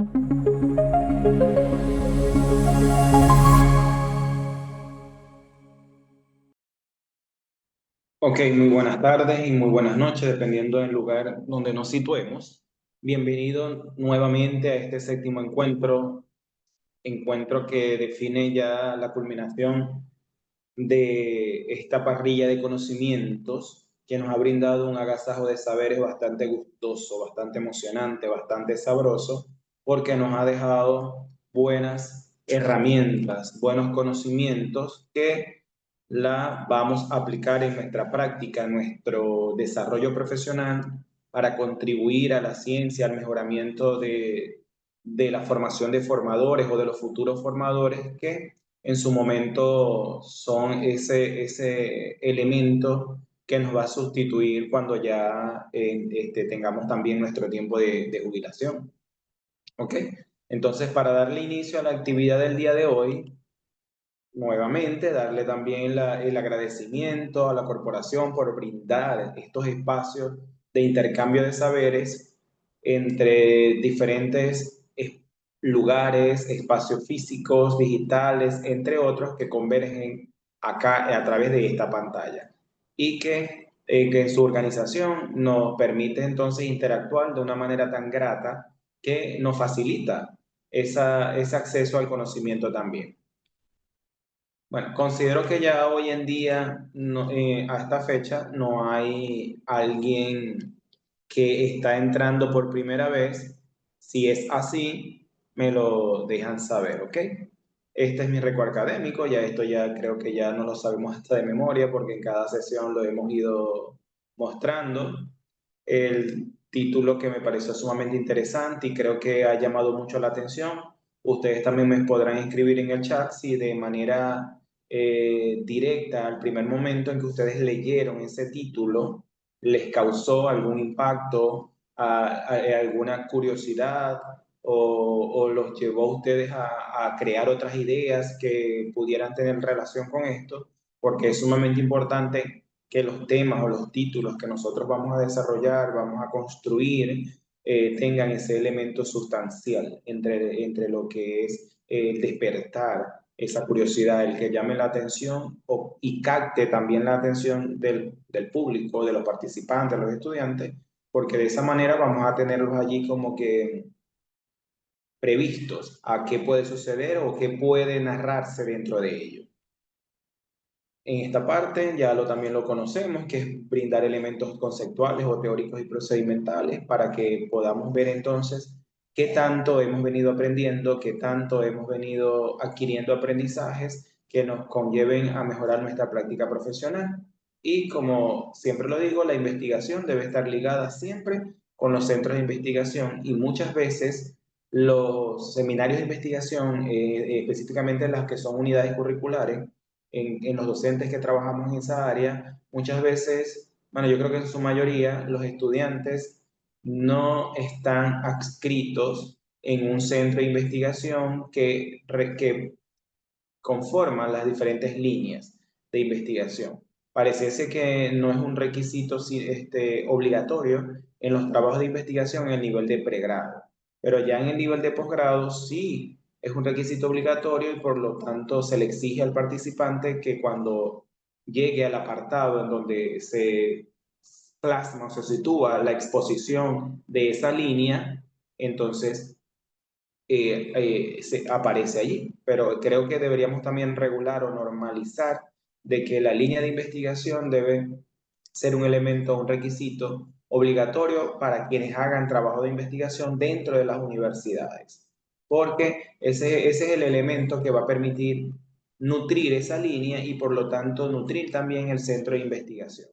Ok, muy buenas tardes y muy buenas noches, dependiendo del lugar donde nos situemos. Bienvenido nuevamente a este séptimo encuentro que define ya la culminación de esta parrilla de conocimientos que nos ha brindado un agasajo de saberes bastante gustoso, bastante emocionante, bastante sabroso, porque nos ha dejado buenas herramientas, buenos conocimientos que la vamos a aplicar en nuestra práctica, en nuestro desarrollo profesional para contribuir a la ciencia, al mejoramiento de la formación de formadores o de los futuros formadores que en su momento son ese elemento que nos va a sustituir cuando ya tengamos también nuestro tiempo de jubilación. ¿Ok? Entonces, para darle inicio a la actividad del día de hoy, nuevamente darle también el agradecimiento a la corporación por brindar estos espacios de intercambio de saberes entre diferentes lugares, espacios físicos, digitales, entre otros, que convergen acá a través de esta pantalla y que en su organización nos permite entonces interactuar de una manera tan grata que nos facilita ese acceso al conocimiento también. Bueno, considero que ya hoy en día, a esta fecha, no hay alguien que está entrando por primera vez. Si es así, me lo dejan saber, ¿ok? Este es mi récord académico, ya esto ya creo que ya no lo sabemos hasta de memoria porque en cada sesión lo hemos ido mostrando. El título que me pareció sumamente interesante y creo que ha llamado mucho la atención. Ustedes también me podrán escribir en el chat si de manera directa al primer momento en que ustedes leyeron ese título les causó algún impacto, alguna curiosidad o los llevó a ustedes a crear otras ideas que pudieran tener relación con esto, porque es sumamente importante que los temas o los títulos que nosotros vamos a desarrollar, vamos a construir, tengan ese elemento sustancial entre lo que es despertar esa curiosidad, el que llame la atención y capte también la atención del público, de los participantes, de los estudiantes, porque de esa manera vamos a tenerlos allí como que previstos a qué puede suceder o qué puede narrarse dentro de ello. En esta parte ya también lo conocemos, que es brindar elementos conceptuales o teóricos y procedimentales para que podamos ver entonces qué tanto hemos venido aprendiendo, qué tanto hemos venido adquiriendo aprendizajes que nos conlleven a mejorar nuestra práctica profesional. Y como siempre lo digo, la investigación debe estar ligada siempre con los centros de investigación y muchas veces los seminarios de investigación, específicamente las que son unidades curriculares, en los docentes que trabajamos en esa área, muchas veces, bueno, yo creo que en su mayoría los estudiantes no están adscritos en un centro de investigación que conforma las diferentes líneas de investigación. Pareciese que no es un requisito obligatorio en los trabajos de investigación en el nivel de pregrado, pero ya en el nivel de posgrado sí es un requisito obligatorio y por lo tanto se le exige al participante que cuando llegue al apartado en donde se plasma o se sitúa la exposición de esa línea, entonces se aparece allí. Pero creo que deberíamos también regular o normalizar de que la línea de investigación debe ser un elemento, un requisito obligatorio para quienes hagan trabajo de investigación dentro de las universidades, porque ese es el elemento que va a permitir nutrir esa línea y por lo tanto nutrir también el centro de investigación.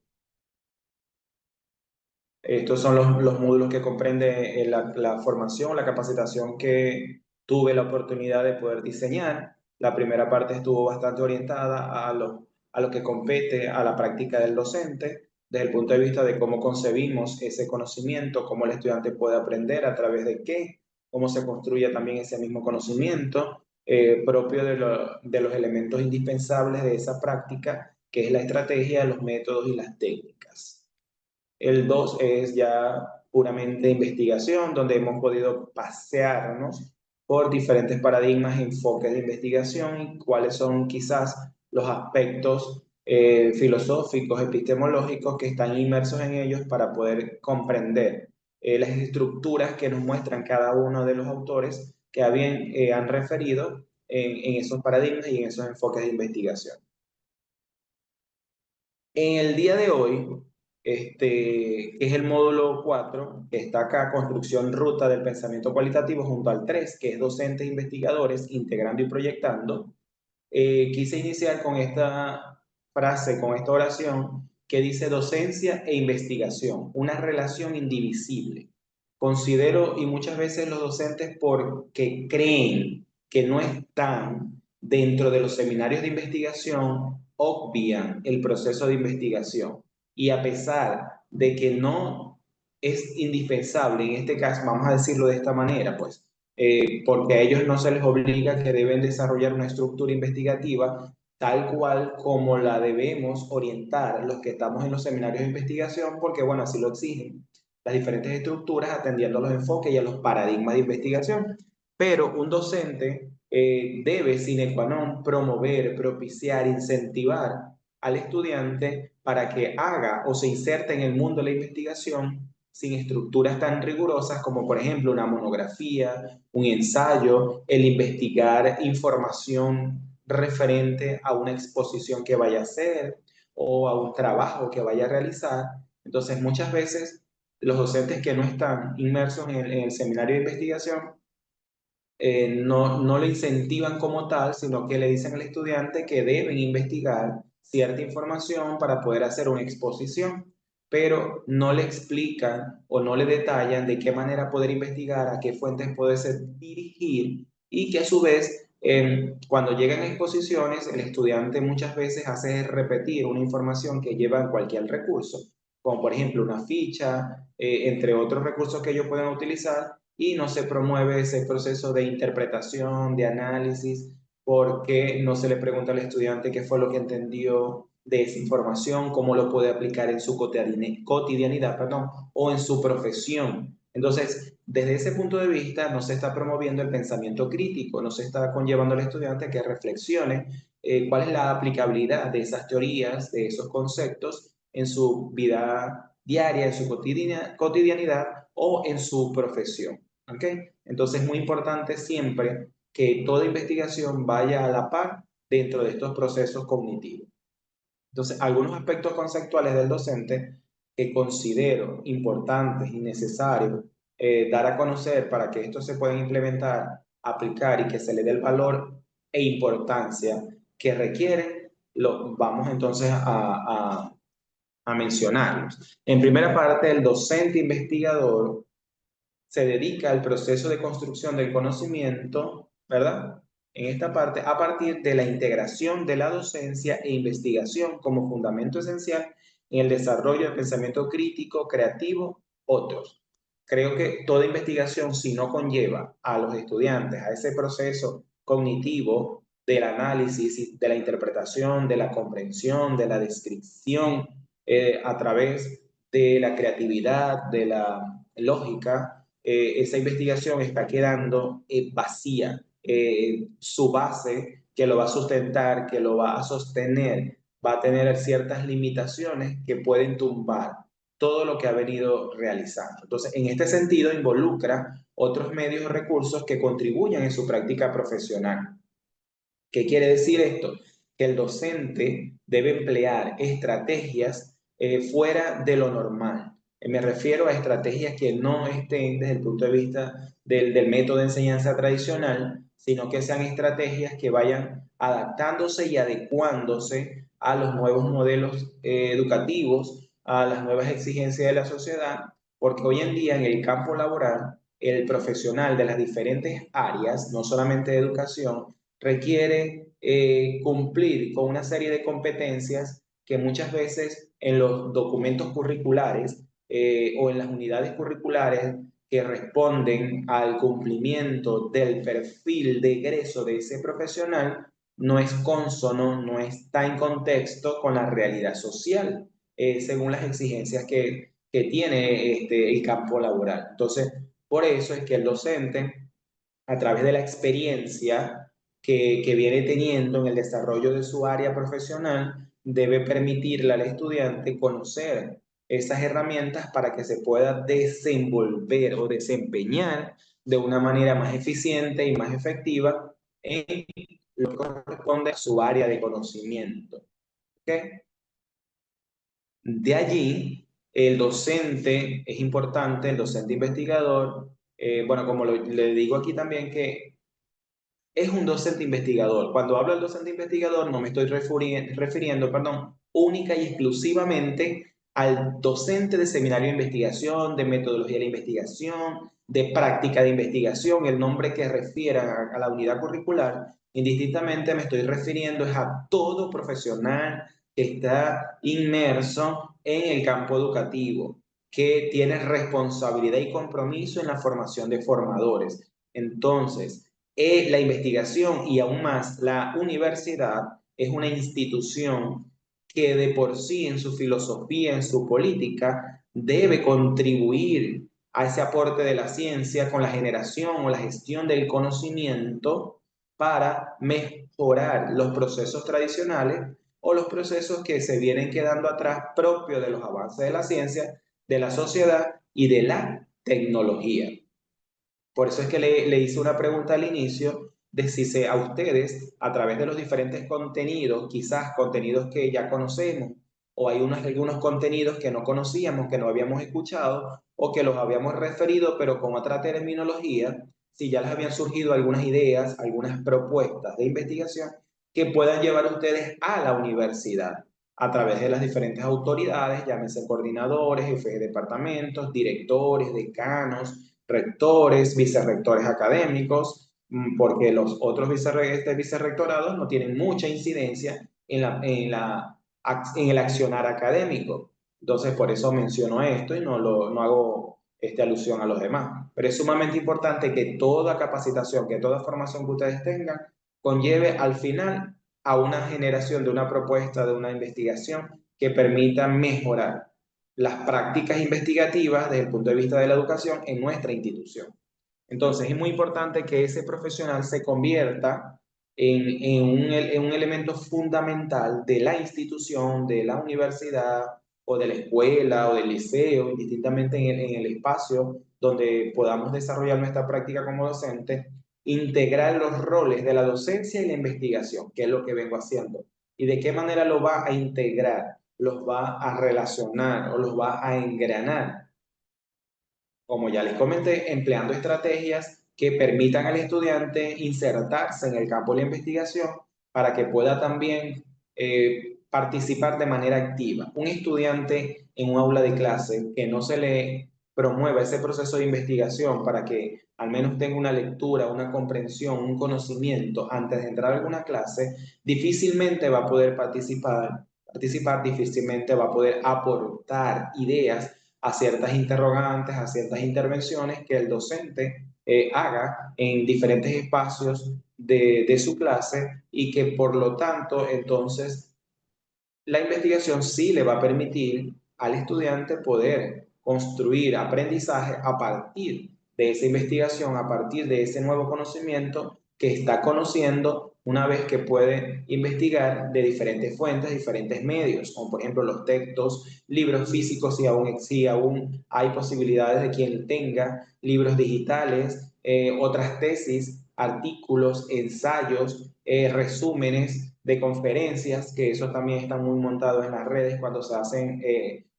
Estos son los módulos que comprende la formación, la capacitación que tuve la oportunidad de poder diseñar. La primera parte estuvo bastante orientada a lo que compete a la práctica del docente, desde el punto de vista de cómo concebimos ese conocimiento, cómo el estudiante puede aprender, a través de qué, cómo se construye también ese mismo conocimiento propio de los elementos indispensables de esa práctica, que es la estrategia, los métodos y las técnicas. El 2 es ya puramente de investigación, donde hemos podido pasearnos por diferentes paradigmas, enfoques de investigación y cuáles son quizás los aspectos filosóficos, epistemológicos que están inmersos en ellos para poder comprender las estructuras que nos muestran cada uno de los autores que han referido en esos paradigmas y en esos enfoques de investigación. En el día de hoy, que es el módulo 4, que está acá, construcción ruta del pensamiento cualitativo, junto al 3, que es docentes e investigadores, integrando y proyectando, quise iniciar con esta frase, con esta oración que dice docencia e investigación, una relación indivisible. Considero, y muchas veces los docentes porque creen que no están dentro de los seminarios de investigación, obvian el proceso de investigación. Y a pesar de que no es indispensable, en este caso, vamos a decirlo de esta manera, pues, porque a ellos no se les obliga que deben desarrollar una estructura investigativa tal cual como la debemos orientar los que estamos en los seminarios de investigación, porque bueno, así lo exigen las diferentes estructuras atendiendo a los enfoques y a los paradigmas de investigación. Pero un docente debe, sine qua non, promover, propiciar, incentivar al estudiante para que haga o se inserte en el mundo de la investigación sin estructuras tan rigurosas como por ejemplo una monografía, un ensayo, el investigar información referente a una exposición que vaya a hacer o a un trabajo que vaya a realizar. Entonces muchas veces los docentes que no están inmersos en el seminario de investigación no le incentivan como tal, sino que le dicen al estudiante que deben investigar cierta información para poder hacer una exposición, pero no le explican o no le detallan de qué manera poder investigar, a qué fuentes poderse dirigir y que a su vez, cuando llegan a exposiciones, el estudiante muchas veces hace repetir una información que lleva en cualquier recurso, como por ejemplo una ficha, entre otros recursos que ellos pueden utilizar y no se promueve ese proceso de interpretación, de análisis, porque no se le pregunta al estudiante qué fue lo que entendió de esa información, cómo lo puede aplicar en su cotidianidad, perdón, o en su profesión. Entonces, desde ese punto de vista, no se está promoviendo el pensamiento crítico, no se está conllevando al estudiante a que reflexione cuál es la aplicabilidad de esas teorías, de esos conceptos en su vida diaria, en su cotidianidad o en su profesión. ¿Ok? Entonces es muy importante siempre que toda investigación vaya a la par dentro de estos procesos cognitivos. Entonces, algunos aspectos conceptuales del docente que considero importantes y necesarios dar a conocer para que esto se pueda implementar, aplicar y que se le dé el valor e importancia que requieren, lo vamos entonces a mencionarlos. En primera parte, el docente investigador se dedica al proceso de construcción del conocimiento, ¿verdad? En esta parte, a partir de la integración de la docencia e investigación como fundamento esencial en el desarrollo del pensamiento crítico, creativo, otros. Creo que toda investigación, si no conlleva a los estudiantes a ese proceso cognitivo del análisis, de la interpretación, de la comprensión, de la descripción, a través de la creatividad, de la lógica, esa investigación está quedando vacía. Su base que lo va a sustentar, que lo va a sostener, va a tener ciertas limitaciones que pueden tumbar todo lo que ha venido realizando. Entonces, en este sentido, involucra otros medios o recursos que contribuyan en su práctica profesional. ¿Qué quiere decir esto? Que el docente debe emplear estrategias fuera de lo normal. Me refiero a estrategias que no estén desde el punto de vista del método de enseñanza tradicional, sino que sean estrategias que vayan adaptándose y adecuándose a los nuevos modelos educativos, a las nuevas exigencias de la sociedad, porque hoy en día en el campo laboral, el profesional de las diferentes áreas, no solamente de educación, requiere cumplir con una serie de competencias que muchas veces en los documentos curriculares o en las unidades curriculares que responden al cumplimiento del perfil de egreso de ese profesional no es consono, no está en contexto con la realidad social, según las exigencias que tiene el campo laboral. Entonces, por eso es que el docente, a través de la experiencia que viene teniendo en el desarrollo de su área profesional, debe permitirle al estudiante conocer esas herramientas para que se pueda desenvolver o desempeñar de una manera más eficiente y más efectiva en lo que corresponde a su área de conocimiento. ¿Okay? De allí, el docente es importante, el docente investigador, bueno, como le digo aquí también que es un docente investigador. Cuando hablo del docente investigador, no me estoy refiriendo, perdón, única y exclusivamente al docente de seminario de investigación, de metodología de la investigación, de práctica de investigación, el nombre que refiera a la unidad curricular. Indistintamente me estoy refiriendo es a todo profesional que está inmerso en el campo educativo, que tiene responsabilidad y compromiso en la formación de formadores. Entonces, la investigación y aún más la universidad es una institución que de por sí en su filosofía, en su política, debe contribuir a ese aporte de la ciencia con la generación o la gestión del conocimiento para mejorar los procesos tradicionales o los procesos que se vienen quedando atrás propios de los avances de la ciencia, de la sociedad y de la tecnología. Por eso es que le hice una pregunta al inicio de si se, a ustedes, a través de los diferentes contenidos, quizás contenidos que ya conocemos, o hay algunos contenidos que no conocíamos, que no habíamos escuchado, o que los habíamos referido, pero con otra terminología, si ya les habían surgido algunas ideas, algunas propuestas de investigación que puedan llevar ustedes a la universidad a través de las diferentes autoridades, llámense coordinadores, jefes de departamentos, directores, decanos, rectores, vicerrectores académicos, porque los otros vicerrectorados no tienen mucha incidencia en el accionar académico. Entonces, por eso menciono esto y no hago alusión a los demás. Pero es sumamente importante que toda capacitación, que toda formación que ustedes tengan, conlleve al final a una generación de una propuesta, de una investigación que permita mejorar las prácticas investigativas desde el punto de vista de la educación en nuestra institución. Entonces, es muy importante que ese profesional se convierta en un elemento fundamental de la institución, de la universidad o de la escuela o del liceo, indistintamente en el espacio donde podamos desarrollar nuestra práctica como docente, integrar los roles de la docencia y la investigación, que es lo que vengo haciendo. ¿Y de qué manera lo va a integrar? Los va a relacionar o los va a engranar, como ya les comenté, empleando estrategias que permitan al estudiante insertarse en el campo de la investigación para que pueda también participar de manera activa. Un estudiante en un aula de clase que no se le promueva ese proceso de investigación para que al menos tenga una lectura, una comprensión, un conocimiento antes de entrar a alguna clase, difícilmente va a poder participar, difícilmente va a poder aportar ideas a ciertas interrogantes, a ciertas intervenciones que el docente haga en diferentes espacios de su clase y que por lo tanto entonces la investigación sí le va a permitir al estudiante poder construir aprendizaje a partir de esa investigación, a partir de ese nuevo conocimiento que está conociendo una vez que puede investigar de diferentes fuentes, diferentes medios, como por ejemplo los textos, libros físicos, si aún hay posibilidades de quien tenga, libros digitales, otras tesis, artículos, ensayos, resúmenes de conferencias, que eso también está muy montado en las redes cuando se hacen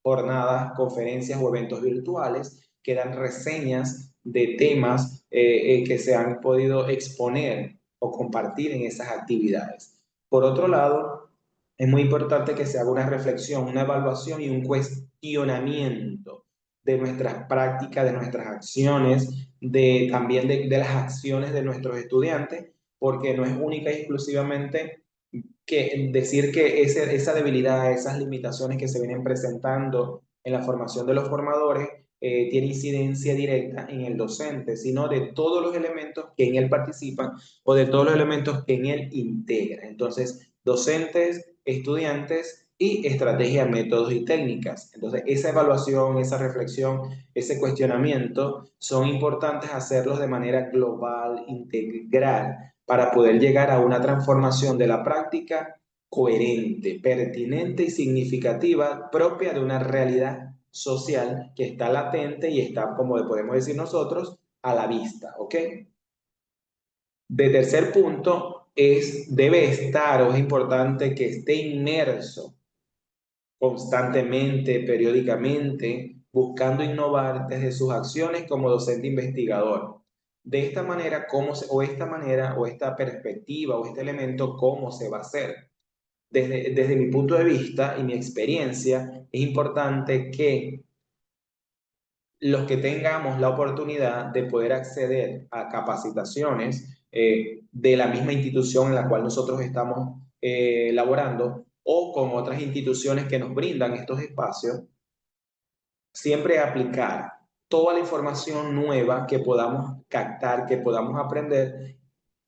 jornadas, conferencias o eventos virtuales, que dan reseñas de temas que se han podido exponer o compartir en esas actividades. Por otro lado, es muy importante que se haga una reflexión, una evaluación y un cuestionamiento de nuestras prácticas, de nuestras acciones, también de las acciones de nuestros estudiantes, porque no es única y exclusivamente que decir que esa debilidad, esas limitaciones que se vienen presentando en la formación de los formadores, tiene incidencia directa en el docente, sino de todos los elementos que en él participan o de todos los elementos que en él integra. Entonces, docentes, estudiantes y estrategias, métodos y técnicas. Entonces, esa evaluación, esa reflexión, ese cuestionamiento son importantes hacerlos de manera global, integral, para poder llegar a una transformación de la práctica coherente, pertinente y significativa propia de una realidad social que está latente y está, como podemos decir nosotros, a la vista, ¿ok? De tercer punto es, debe estar o es importante que esté inmerso constantemente, periódicamente, buscando innovar desde sus acciones como docente investigador. De esta manera, o esta perspectiva, o este elemento, ¿cómo se va a hacer? Desde mi punto de vista y mi experiencia, es importante que los que tengamos la oportunidad de poder acceder a capacitaciones de la misma institución en la cual nosotros estamos laborando o con otras instituciones que nos brindan estos espacios, siempre aplicar toda la información nueva que podamos captar, que podamos aprender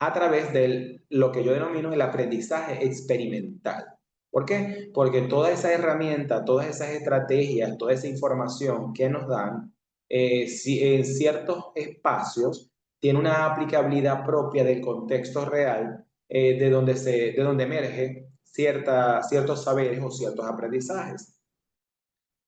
a través de lo que yo denomino el aprendizaje experimental. ¿Por qué? Porque toda esa herramienta, todas esas estrategias, toda esa información que nos dan, si en ciertos espacios tiene una aplicabilidad propia del contexto real de donde emerge ciertos saberes o ciertos aprendizajes.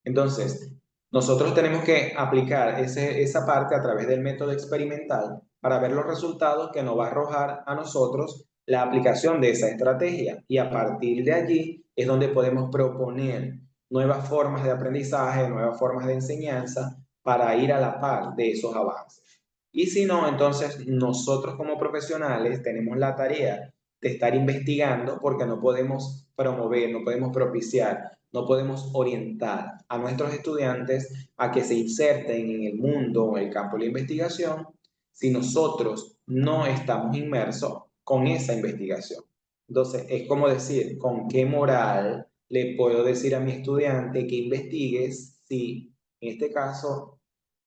Entonces, nosotros tenemos que aplicar esa parte a través del método experimental para ver los resultados que nos va a arrojar a nosotros la aplicación de esa estrategia. Y a partir de allí es donde podemos proponer nuevas formas de aprendizaje, nuevas formas de enseñanza para ir a la par de esos avances. Y si no, entonces nosotros como profesionales tenemos la tarea de estar investigando porque no podemos promover, no podemos propiciar, no podemos orientar a nuestros estudiantes a que se inserten en el mundo o en el campo de la investigación si nosotros no estamos inmersos con esa investigación. Entonces, es como decir, ¿con qué moral le puedo decir a mi estudiante que investigues si, en este caso,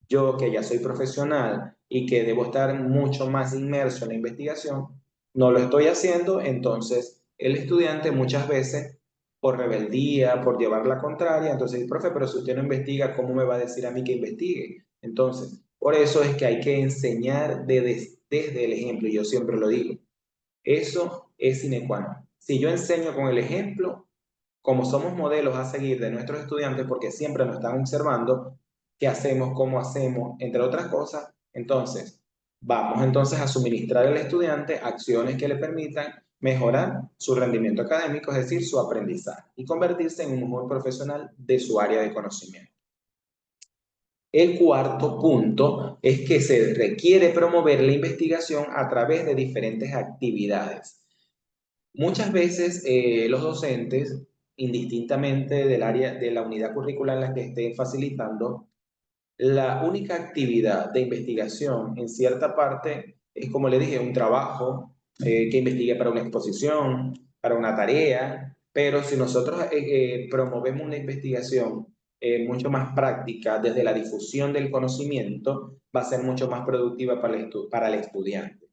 yo que ya soy profesional y que debo estar mucho más inmerso en la investigación, no lo estoy haciendo? Entonces el estudiante muchas veces, por rebeldía, por llevar la contraria, entonces dice, profe, pero si usted no investiga, ¿cómo me va a decir a mí que investigue? Entonces, por eso es que hay que enseñar desde el ejemplo, y yo siempre lo digo, eso es sine qua non. Si yo enseño con el ejemplo, como somos modelos a seguir de nuestros estudiantes, porque siempre nos están observando qué hacemos, cómo hacemos, entre otras cosas, entonces vamos entonces a suministrar al estudiante acciones que le permitan mejorar su rendimiento académico, es decir, su aprendizaje, y convertirse en un mejor profesional de su área de conocimiento. El cuarto punto es que se requiere promover la investigación a través de diferentes actividades. Muchas veces los docentes, indistintamente del área de la unidad curricular en la que estén facilitando, la única actividad de investigación en cierta parte es, como le dije, un trabajo que investigue para una exposición, para una tarea, pero si nosotros promovemos una investigación mucho más práctica desde la difusión del conocimiento, va a ser mucho más productiva para el estudiante.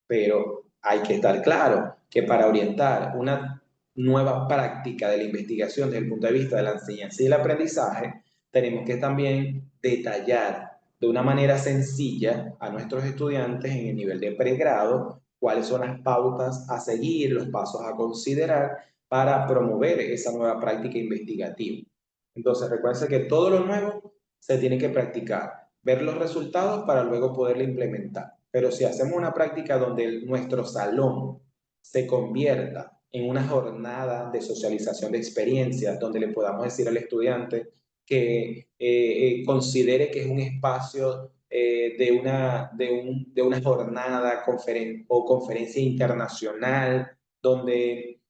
Pero hay que estar claro que para orientar una nueva práctica de la investigación desde el punto de vista de la enseñanza y el aprendizaje, tenemos que también detallar de una manera sencilla a nuestros estudiantes en el nivel de pregrado cuáles son las pautas a seguir, los pasos a considerar para promover esa nueva práctica investigativa. Entonces, recuerden que todo lo nuevo se tiene que practicar, ver los resultados para luego poderlo implementar. Pero si hacemos una práctica donde nuestro salón se convierta en una jornada de socialización de experiencias, donde le podamos decir al estudiante que considere que es un espacio de una jornada o conferencia internacional, donde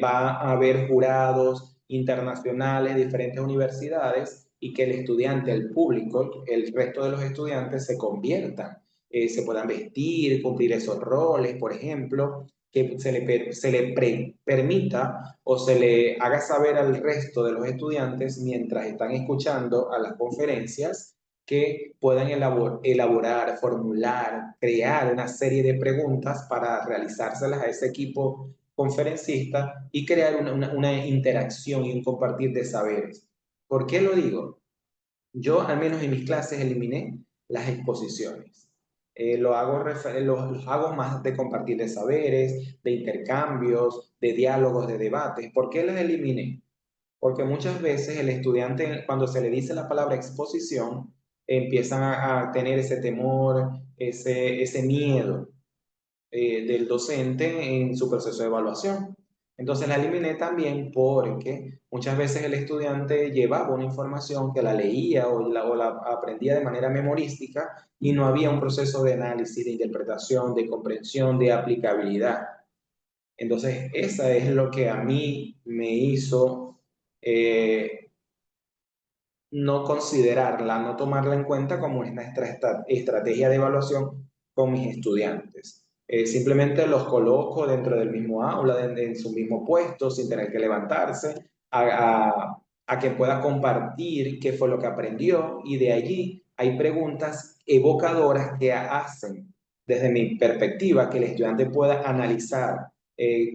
va a haber jurados internacionales de diferentes universidades y que el estudiante, el público, el resto de los estudiantes se conviertan, se puedan vestir, cumplir esos roles, por ejemplo, que se le permita o se le haga saber al resto de los estudiantes mientras están escuchando a las conferencias que puedan elaborar, formular, crear una serie de preguntas para realizárselas a ese equipo conferencista y crear una interacción y un compartir de saberes. ¿Por qué lo digo? Yo, al menos en mis clases, eliminé las exposiciones. Los hago más de compartir de saberes, de intercambios, de diálogos, de debates. ¿Por qué las eliminé? Porque muchas veces el estudiante, cuando se le dice la palabra exposición, empiezan a tener ese temor, ese miedo del docente en su proceso de evaluación. Entonces la eliminé también porque muchas veces el estudiante llevaba una información que la leía o la aprendía de manera memorística y no había un proceso de análisis, de interpretación, de comprensión, de aplicabilidad. Entonces, esa es lo que a mí me hizo eh, no considerarla, no tomarla en cuenta como nuestra estrategia de evaluación con mis estudiantes. Simplemente los coloco dentro del mismo aula, en su mismo puesto, sin tener que levantarse, a que pueda compartir qué fue lo que aprendió y de allí hay preguntas evocadoras que hacen desde mi perspectiva que el estudiante pueda analizar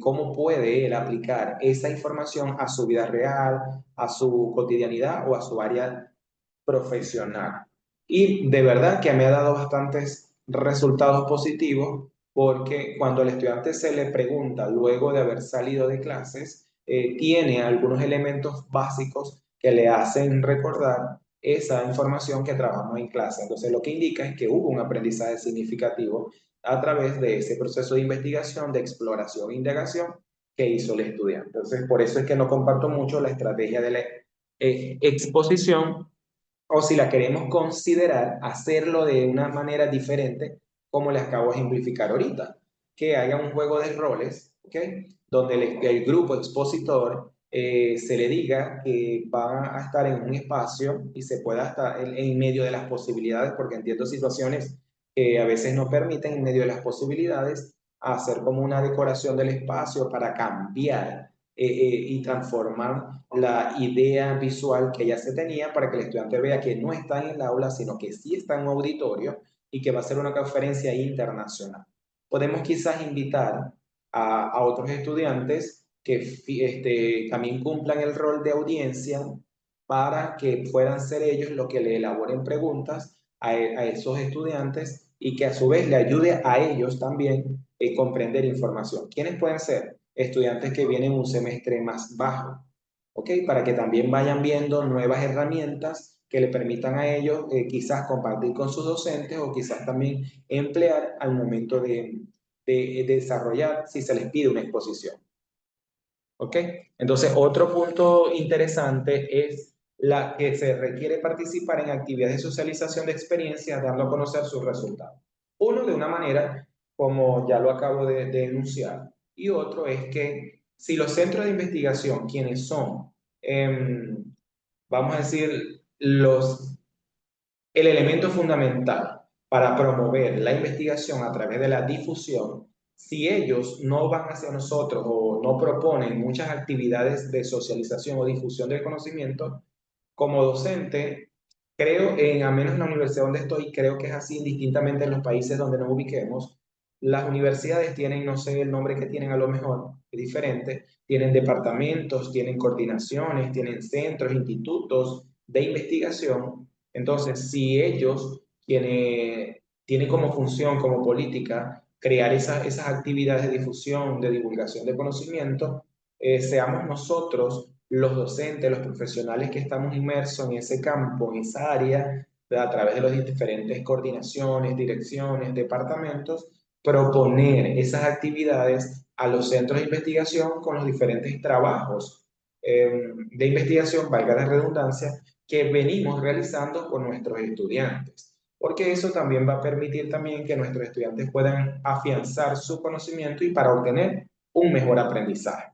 cómo puede él aplicar esa información a su vida real, a su cotidianidad o a su área profesional. Y de verdad que me ha dado bastantes resultados positivos porque cuando al estudiante se le pregunta luego de haber salido de clases, tiene algunos elementos básicos que le hacen recordar esa información que trabajamos en clase. Entonces lo que indica es que hubo un aprendizaje significativo a través de ese proceso de investigación, de exploración e indagación que hizo el estudiante. Entonces por eso es que no comparto mucho la estrategia de la exposición o si la queremos considerar, hacerlo de una manera diferente, como les acabo de ejemplificar ahorita, que haya un juego de roles, ¿ok? Donde el grupo expositor se le diga que va a estar en un espacio y se pueda estar en medio de las posibilidades, porque entiendo situaciones que a veces no permiten en medio de las posibilidades hacer como una decoración del espacio para cambiar y transformar la idea visual que ya se tenía para que el estudiante vea que no está en el aula, sino que sí está en un auditorio y que va a ser una conferencia internacional. Podemos quizás invitar a otros estudiantes que también cumplan el rol de audiencia para que puedan ser ellos los que le elaboren preguntas a esos estudiantes y que a su vez le ayude a ellos también comprender información. ¿Quiénes pueden ser? Estudiantes que vienen un semestre más bajo, ¿ok? Para que también vayan viendo nuevas herramientas que le permitan a ellos quizás compartir con sus docentes o quizás también emplear al momento de desarrollar si se les pide una exposición. ¿Ok? Entonces, otro punto interesante es la que se requiere participar en actividades de socialización de experiencias, dando a conocer sus resultados. Uno, de una manera, como ya lo acabo de enunciar, y otro es que si los centros de investigación, quienes son, vamos a decir, el elemento fundamental para promover la investigación a través de la difusión, si ellos no van hacia nosotros o no proponen muchas actividades de socialización o difusión del conocimiento, como docente, creo, al menos en la universidad donde estoy, creo que es así indistintamente en los países donde nos ubiquemos, las universidades tienen, no sé el nombre que tienen a lo mejor, es diferente, tienen departamentos, tienen coordinaciones, tienen centros, institutos de investigación. Entonces, si ellos tienen como función, como política, crear esas actividades de difusión, de divulgación de conocimiento, seamos nosotros los docentes, los profesionales que estamos inmersos en ese campo, en esa área, a través de las diferentes coordinaciones, direcciones, departamentos, proponer esas actividades a los centros de investigación con los diferentes trabajos de investigación, valga la redundancia, que venimos realizando con nuestros estudiantes. Porque eso también va a permitir también que nuestros estudiantes puedan afianzar su conocimiento y para obtener un mejor aprendizaje.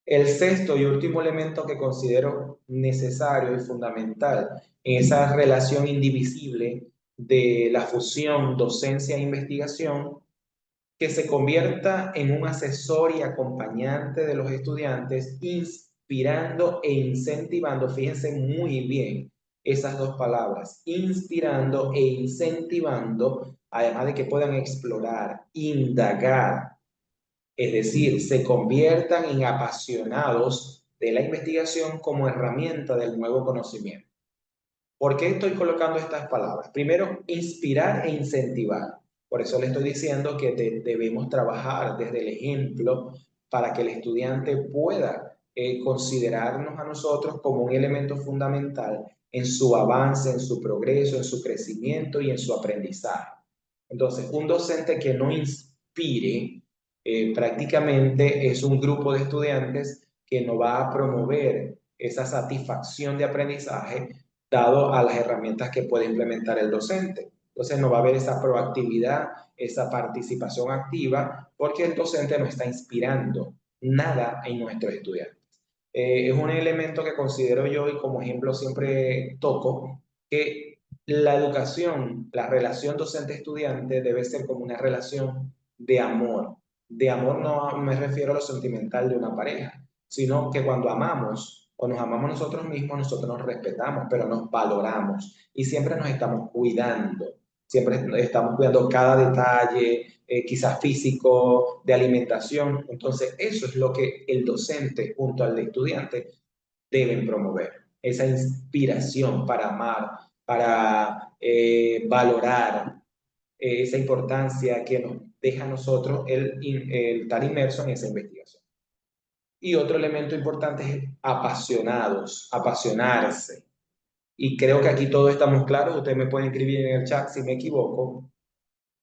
El sexto y último elemento que considero necesario y fundamental en esa relación indivisible de la fusión docencia-investigación, que se convierta en un asesor y acompañante de los estudiantes, inspirando e incentivando, fíjense muy bien esas dos palabras, inspirando e incentivando, además de que puedan explorar, indagar, Es decir, se conviertan en apasionados de la investigación como herramienta del nuevo conocimiento. ¿Por qué estoy colocando estas palabras? Primero, inspirar e incentivar. Por eso le estoy diciendo que debemos trabajar desde el ejemplo para que el estudiante pueda considerarnos a nosotros como un elemento fundamental en su avance, en su progreso, en su crecimiento y en su aprendizaje. Entonces, un docente que no inspire prácticamente es un grupo de estudiantes que no va a promover esa satisfacción de aprendizaje dado a las herramientas que puede implementar el docente. Entonces no va a haber esa proactividad, esa participación activa, porque el docente no está inspirando nada en nuestros estudiantes. Es un elemento que considero yo y como ejemplo siempre toco, que la educación, la relación docente-estudiante debe ser como una relación de amor. De amor no me refiero a lo sentimental de una pareja, sino que cuando amamos o nos amamos nosotros mismos, nosotros nos respetamos, pero nos valoramos y siempre nos estamos cuidando, siempre estamos cuidando cada detalle, quizás físico, de alimentación. Entonces, eso es lo que el docente junto al estudiante deben promover, esa inspiración para amar, para valorar esa importancia que nos deja a nosotros el estar inmerso en esa investigación. Y otro elemento importante es apasionados, apasionarse. Y creo que aquí todos estamos claros, ustedes me pueden escribir en el chat si me equivoco,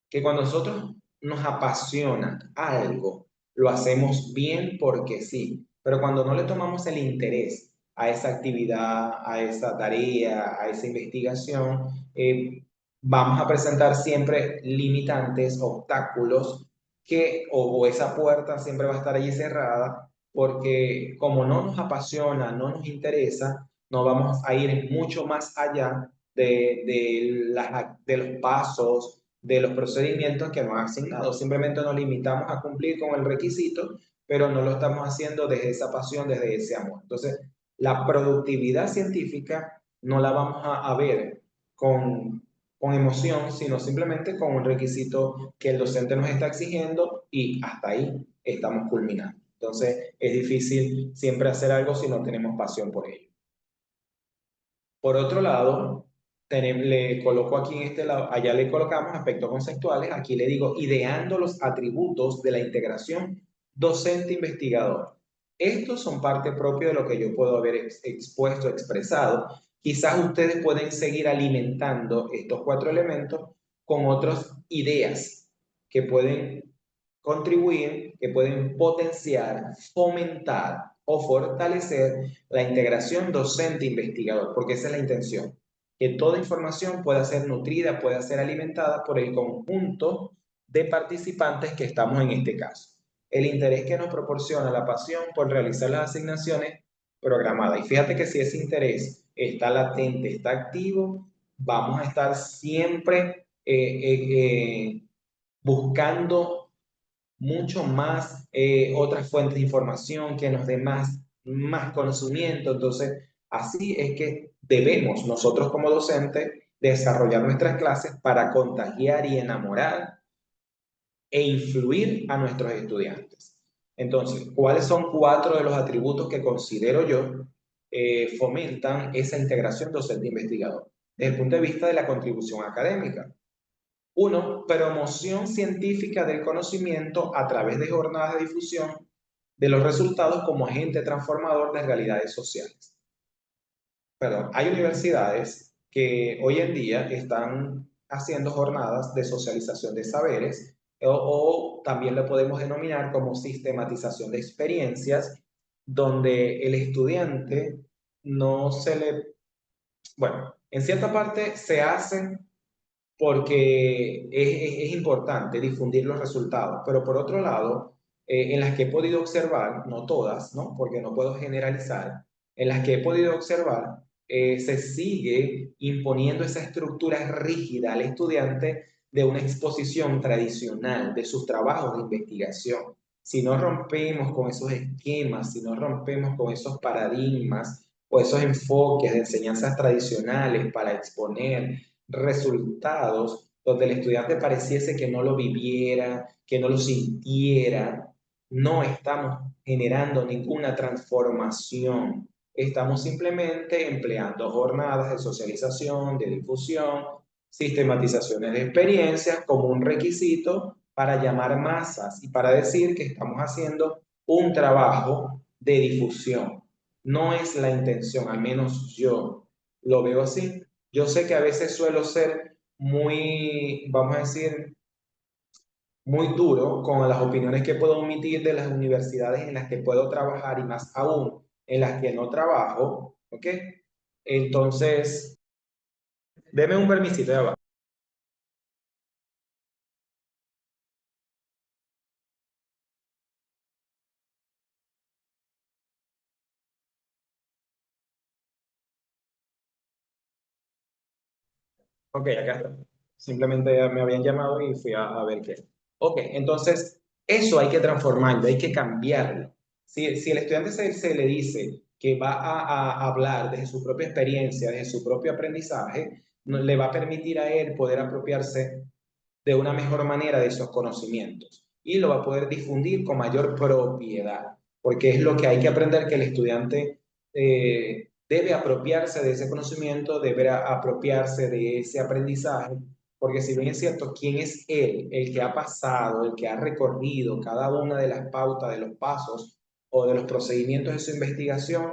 que cuando nosotros nos apasiona algo, lo hacemos bien porque sí, pero cuando no le tomamos el interés a esa actividad, a esa tarea, a esa investigación, vamos a presentar siempre limitantes, obstáculos, o esa puerta siempre va a estar allí cerrada, porque como no nos apasiona, no nos interesa, no vamos a ir mucho más allá de los pasos, de los procedimientos que nos han asignado. Simplemente nos limitamos a cumplir con el requisito, pero no lo estamos haciendo desde esa pasión, desde ese amor. Entonces, la productividad científica no la vamos a ver con emoción, sino simplemente con un requisito que el docente nos está exigiendo y hasta ahí estamos culminando. Entonces, es difícil siempre hacer algo si no tenemos pasión por ello. Por otro lado, le coloco aquí en este lado, allá le colocamos aspectos conceptuales, aquí le digo ideando los atributos de la integración docente-investigador. Estos son parte propia de lo que yo puedo haber expuesto, expresado. Quizás ustedes pueden seguir alimentando estos 4 elementos con otras ideas que pueden contribuir, que pueden potenciar, fomentar o fortalecer la integración docente-investigador, porque esa es la intención, que toda información pueda ser nutrida, pueda ser alimentada por el conjunto de participantes que estamos en este caso. El interés que nos proporciona la pasión por realizar las asignaciones programadas. Y fíjate que si ese interés está latente, está activo, vamos a estar siempre buscando mucho más otras fuentes de información que nos den más conocimiento. Entonces, así es que debemos nosotros como docentes desarrollar nuestras clases para contagiar y enamorar e influir a nuestros estudiantes. Entonces, ¿cuáles son 4 de los atributos que considero yo fomentan esa integración docente-investigador? Desde el punto de vista de la contribución académica. 1, promoción científica del conocimiento a través de jornadas de difusión de los resultados como agente transformador de realidades sociales. Perdón, hay universidades que hoy en día están haciendo jornadas de socialización de saberes o también lo podemos denominar como sistematización de experiencias, donde el estudiante no se le, bueno, en cierta parte se hacen porque es importante difundir los resultados, pero por otro lado, en las que he podido observar, no todas, ¿no? Porque no puedo generalizar, en las que he podido observar, se sigue imponiendo esa estructura rígida al estudiante de una exposición tradicional de sus trabajos de investigación. Si no rompemos con esos esquemas, si no rompemos con esos paradigmas o esos enfoques de enseñanzas tradicionales para exponer resultados donde el estudiante pareciese que no lo viviera, que no lo sintiera, no estamos generando ninguna transformación. Estamos simplemente empleando jornadas de socialización, de difusión, sistematizaciones de experiencias como un requisito para llamar masas y para decir que estamos haciendo un trabajo de difusión. No es la intención, al menos yo lo veo así. Yo sé que a veces suelo ser muy, vamos a decir, muy duro con las opiniones que puedo emitir de las universidades en las que puedo trabajar y más aún en las que no trabajo, ¿ok? Entonces, deme un permisito de abajo. Ok, acá está. Simplemente me habían llamado y fui a ver qué. Ok, entonces, eso hay que transformarlo, hay que cambiarlo. Si el estudiante se le dice que va a hablar desde su propia experiencia, desde su propio aprendizaje, le va a permitir a él poder apropiarse de una mejor manera de esos conocimientos y lo va a poder difundir con mayor propiedad, porque es lo que hay que aprender, que el estudiante debe apropiarse de ese conocimiento, debe apropiarse de ese aprendizaje, porque si bien es cierto, ¿quién es él? El que ha pasado, el que ha recorrido cada una de las pautas, de los pasos o de los procedimientos de su investigación,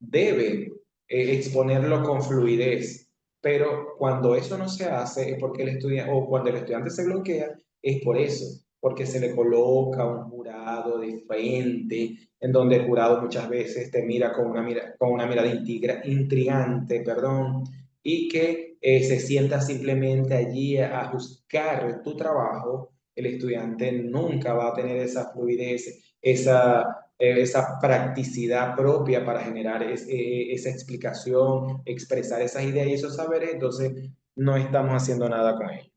debe exponerlo con fluidez, pero cuando eso no se hace es porque el estudiante, o cuando el estudiante se bloquea, es por eso, porque se le coloca un jurado de frente, en donde el jurado muchas veces te mira con una mirada intrigante, perdón, y que se sienta simplemente allí a juzgar tu trabajo. El estudiante nunca va a tener esa fluidez, esa practicidad propia para generar esa explicación, expresar esas ideas y esos saberes, entonces no estamos haciendo nada con ello.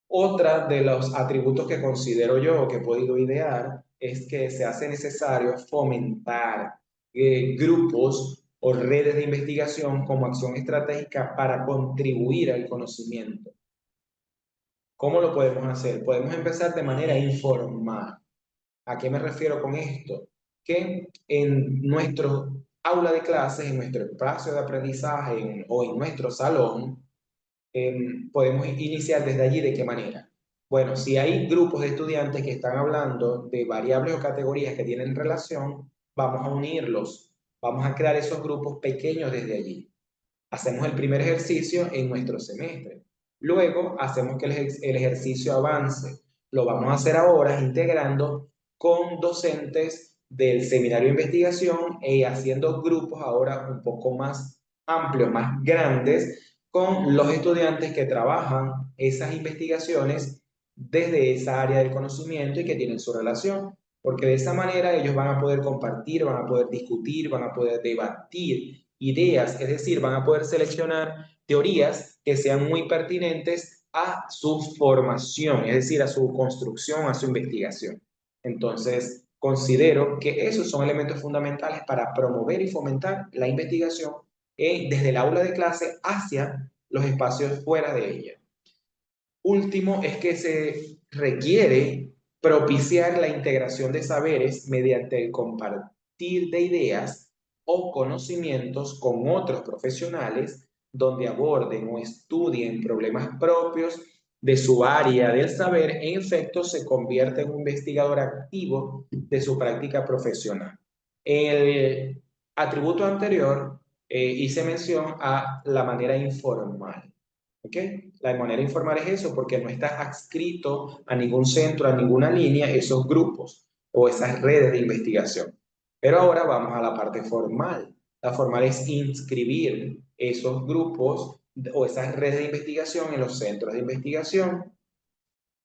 Otra de los atributos que considero yo que he podido idear es que se hace necesario fomentar grupos o redes de investigación como acción estratégica para contribuir al conocimiento. ¿Cómo lo podemos hacer? Podemos empezar de manera informal. ¿A qué me refiero con esto? Que en nuestro aula de clases, en nuestro espacio de aprendizaje o en nuestro salón, podemos iniciar desde allí. ¿De qué manera? Bueno, si hay grupos de estudiantes que están hablando de variables o categorías que tienen relación, vamos a unirlos, vamos a crear esos grupos pequeños desde allí. Hacemos el primer ejercicio en nuestro semestre. Luego hacemos que el ejercicio avance. Lo vamos a hacer ahora integrando con docentes del seminario de investigación y haciendo grupos ahora un poco más amplios, más grandes, con los estudiantes que trabajan esas investigaciones desde esa área del conocimiento y que tienen su relación, porque de esa manera ellos van a poder compartir, van a poder discutir, van a poder debatir ideas, es decir, van a poder seleccionar teorías que sean muy pertinentes a su formación, es decir, a su construcción, a su investigación. Entonces, considero que esos son elementos fundamentales para promover y fomentar la investigación desde el aula de clase hacia los espacios fuera de ella. Último es que se requiere propiciar la integración de saberes mediante el compartir de ideas o conocimientos con otros profesionales donde aborden o estudien problemas propios de su área del saber e en efecto se convierte en un investigador activo de su práctica profesional. El atributo anterior hice mención a la manera informal. ¿Ok? La manera informal es eso, porque no está adscrito a ningún centro, a ninguna línea, esos grupos o esas redes de investigación. Pero ahora vamos a la parte formal. La formal es inscribir esos grupos o esas redes de investigación en los centros de investigación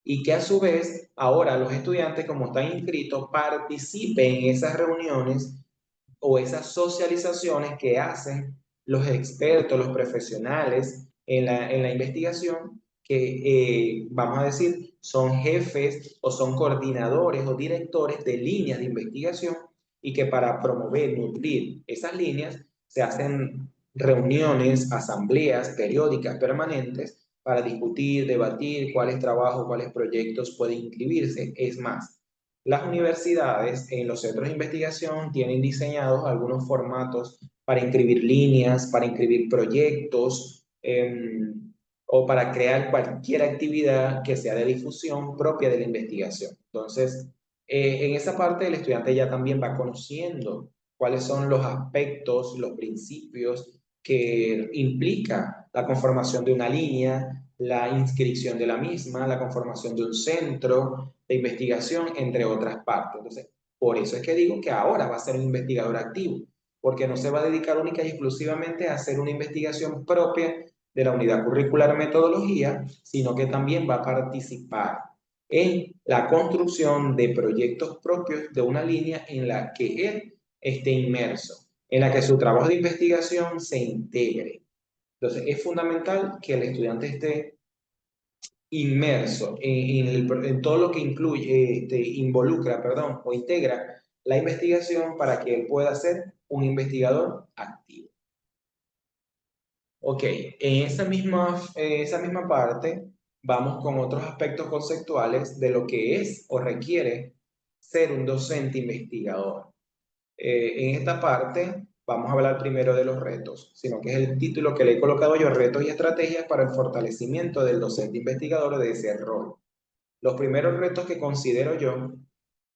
y que a su vez ahora los estudiantes, como están inscritos, participen en esas reuniones o esas socializaciones que hacen los expertos, los profesionales en la investigación, que vamos a decir, son jefes o son coordinadores o directores de líneas de investigación y que para promover, nutrir esas líneas, se hacen reuniones, asambleas periódicas permanentes para discutir, debatir cuáles trabajos, cuáles proyectos pueden inscribirse. Es más, las universidades en los centros de investigación tienen diseñados algunos formatos para inscribir líneas, para inscribir proyectos, o para crear cualquier actividad que sea de difusión propia de la investigación. Entonces, en esa parte el estudiante ya también va conociendo cuáles son los aspectos, los principios que implica la conformación de una línea, la inscripción de la misma, la conformación de un centro de investigación, entre otras partes. Entonces, por eso es que digo que ahora va a ser un investigador activo, porque no se va a dedicar única y exclusivamente a hacer una investigación propia de la unidad curricular metodología, sino que también va a participar en la construcción de proyectos propios de una línea en la que él esté inmerso, en la que su trabajo de investigación se integre. Entonces, es fundamental que el estudiante esté inmerso en todo lo que incluye, involucra, perdón, o integra la investigación para que él pueda ser un investigador activo. Ok, en esa misma parte vamos con otros aspectos conceptuales de lo que es o requiere ser un docente investigador. En esta parte vamos a hablar primero de los retos, sino que es el título que le he colocado yo, retos y estrategias para el fortalecimiento del docente investigador de ese rol. Los primeros retos que considero yo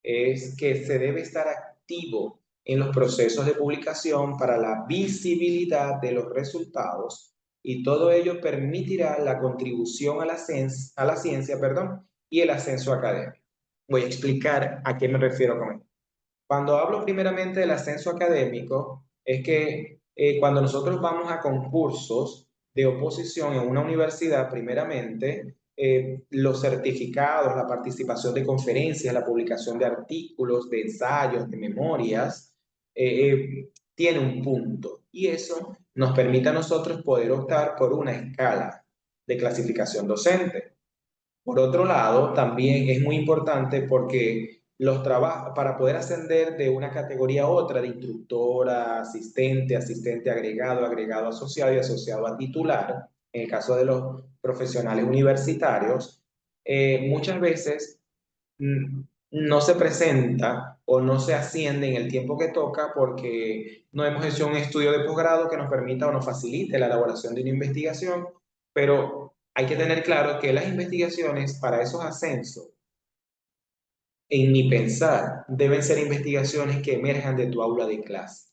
es que se debe estar activo en los procesos de publicación para la visibilidad de los resultados, y todo ello permitirá la contribución a la ciencia, perdón, y el ascenso académico. Voy a explicar a qué me refiero con esto. Cuando hablo primeramente del ascenso académico, es que cuando nosotros vamos a concursos de oposición en una universidad, primeramente, los certificados, la participación de conferencias, la publicación de artículos, de ensayos, de memorias, tiene un punto. Y eso nos permite a nosotros poder optar por una escala de clasificación docente. Por otro lado, también es muy importante porque los trabajos, para poder ascender de una categoría a otra, de instructor a asistente, asistente agregado, agregado asociado y asociado a titular, en el caso de los profesionales universitarios, muchas veces mm, no se presenta o no se asciende en el tiempo que toca porque no hemos hecho un estudio de posgrado que nos permita o nos facilite la elaboración de una investigación, pero hay que tener claro que las investigaciones para esos ascensos, en mi pensar, deben ser investigaciones que emerjan de tu aula de clase,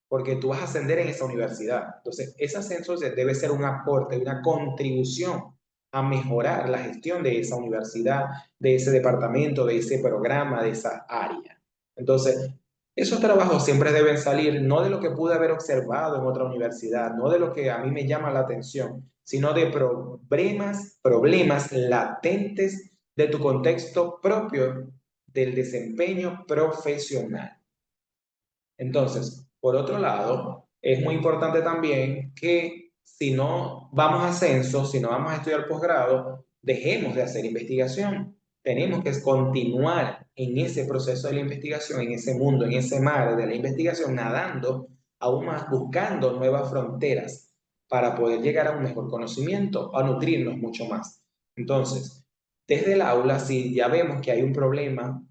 porque tú vas a ascender en esa universidad. Entonces, ese ascenso debe ser un aporte, una contribución a mejorar la gestión de esa universidad, de ese departamento, de ese programa, de esa área. Entonces, esos trabajos siempre deben salir no de lo que pude haber observado en otra universidad, no de lo que a mí me llama la atención, sino de problemas latentes de tu contexto propio del desempeño profesional. Entonces, por otro lado, es muy importante también que si no vamos a ascenso, si no vamos a estudiar posgrado, dejemos de hacer investigación. Tenemos que continuar en ese proceso de la investigación, en ese mundo, en ese mar de la investigación, nadando aún más, buscando nuevas fronteras para poder llegar a un mejor conocimiento, a nutrirnos mucho más. Entonces, desde el aula, si ya vemos que hay un problema,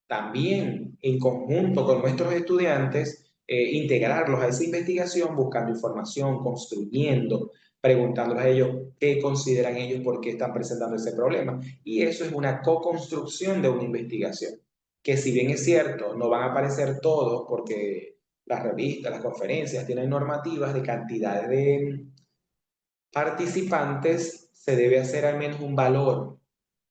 también en conjunto con nuestros estudiantes, integrarlos a esa investigación, buscando información, construyendo, preguntándoles a ellos qué consideran ellos, por qué están presentando ese problema. Y eso es una co-construcción de una investigación, que si bien es cierto, no van a aparecer todos porque las revistas, las conferencias tienen normativas de cantidad de participantes, se debe hacer al menos un valor,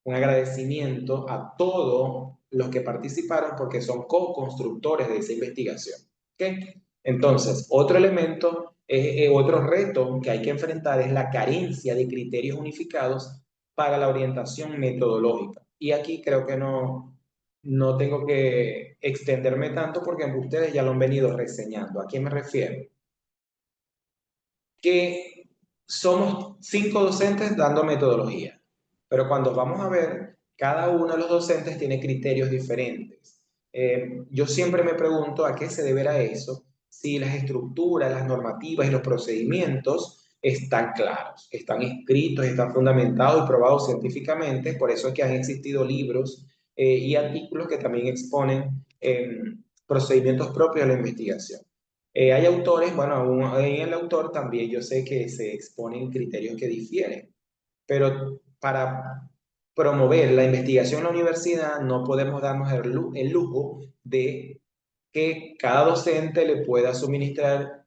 un agradecimiento a todos los que participaron porque son co-constructores de esa investigación. ¿Okay? Entonces, otro elemento, otro reto que hay que enfrentar es la carencia de criterios unificados para la orientación metodológica. Y aquí creo que no tengo que extenderme tanto porque ustedes ya lo han venido reseñando. ¿A qué me refiero? Que somos 5 docentes dando metodología, pero cuando vamos a ver, cada uno de los docentes tiene criterios diferentes. Yo siempre me pregunto a qué se deberá eso, si las estructuras, las normativas y los procedimientos están claros, están escritos, están fundamentados y probados científicamente. Por eso es que han existido libros y artículos que también exponen procedimientos propios de la investigación. Hay autores, bueno, en el autor también yo sé que se exponen criterios que difieren, pero para promover la investigación en la universidad no podemos darnos el lujo de que cada docente le pueda suministrar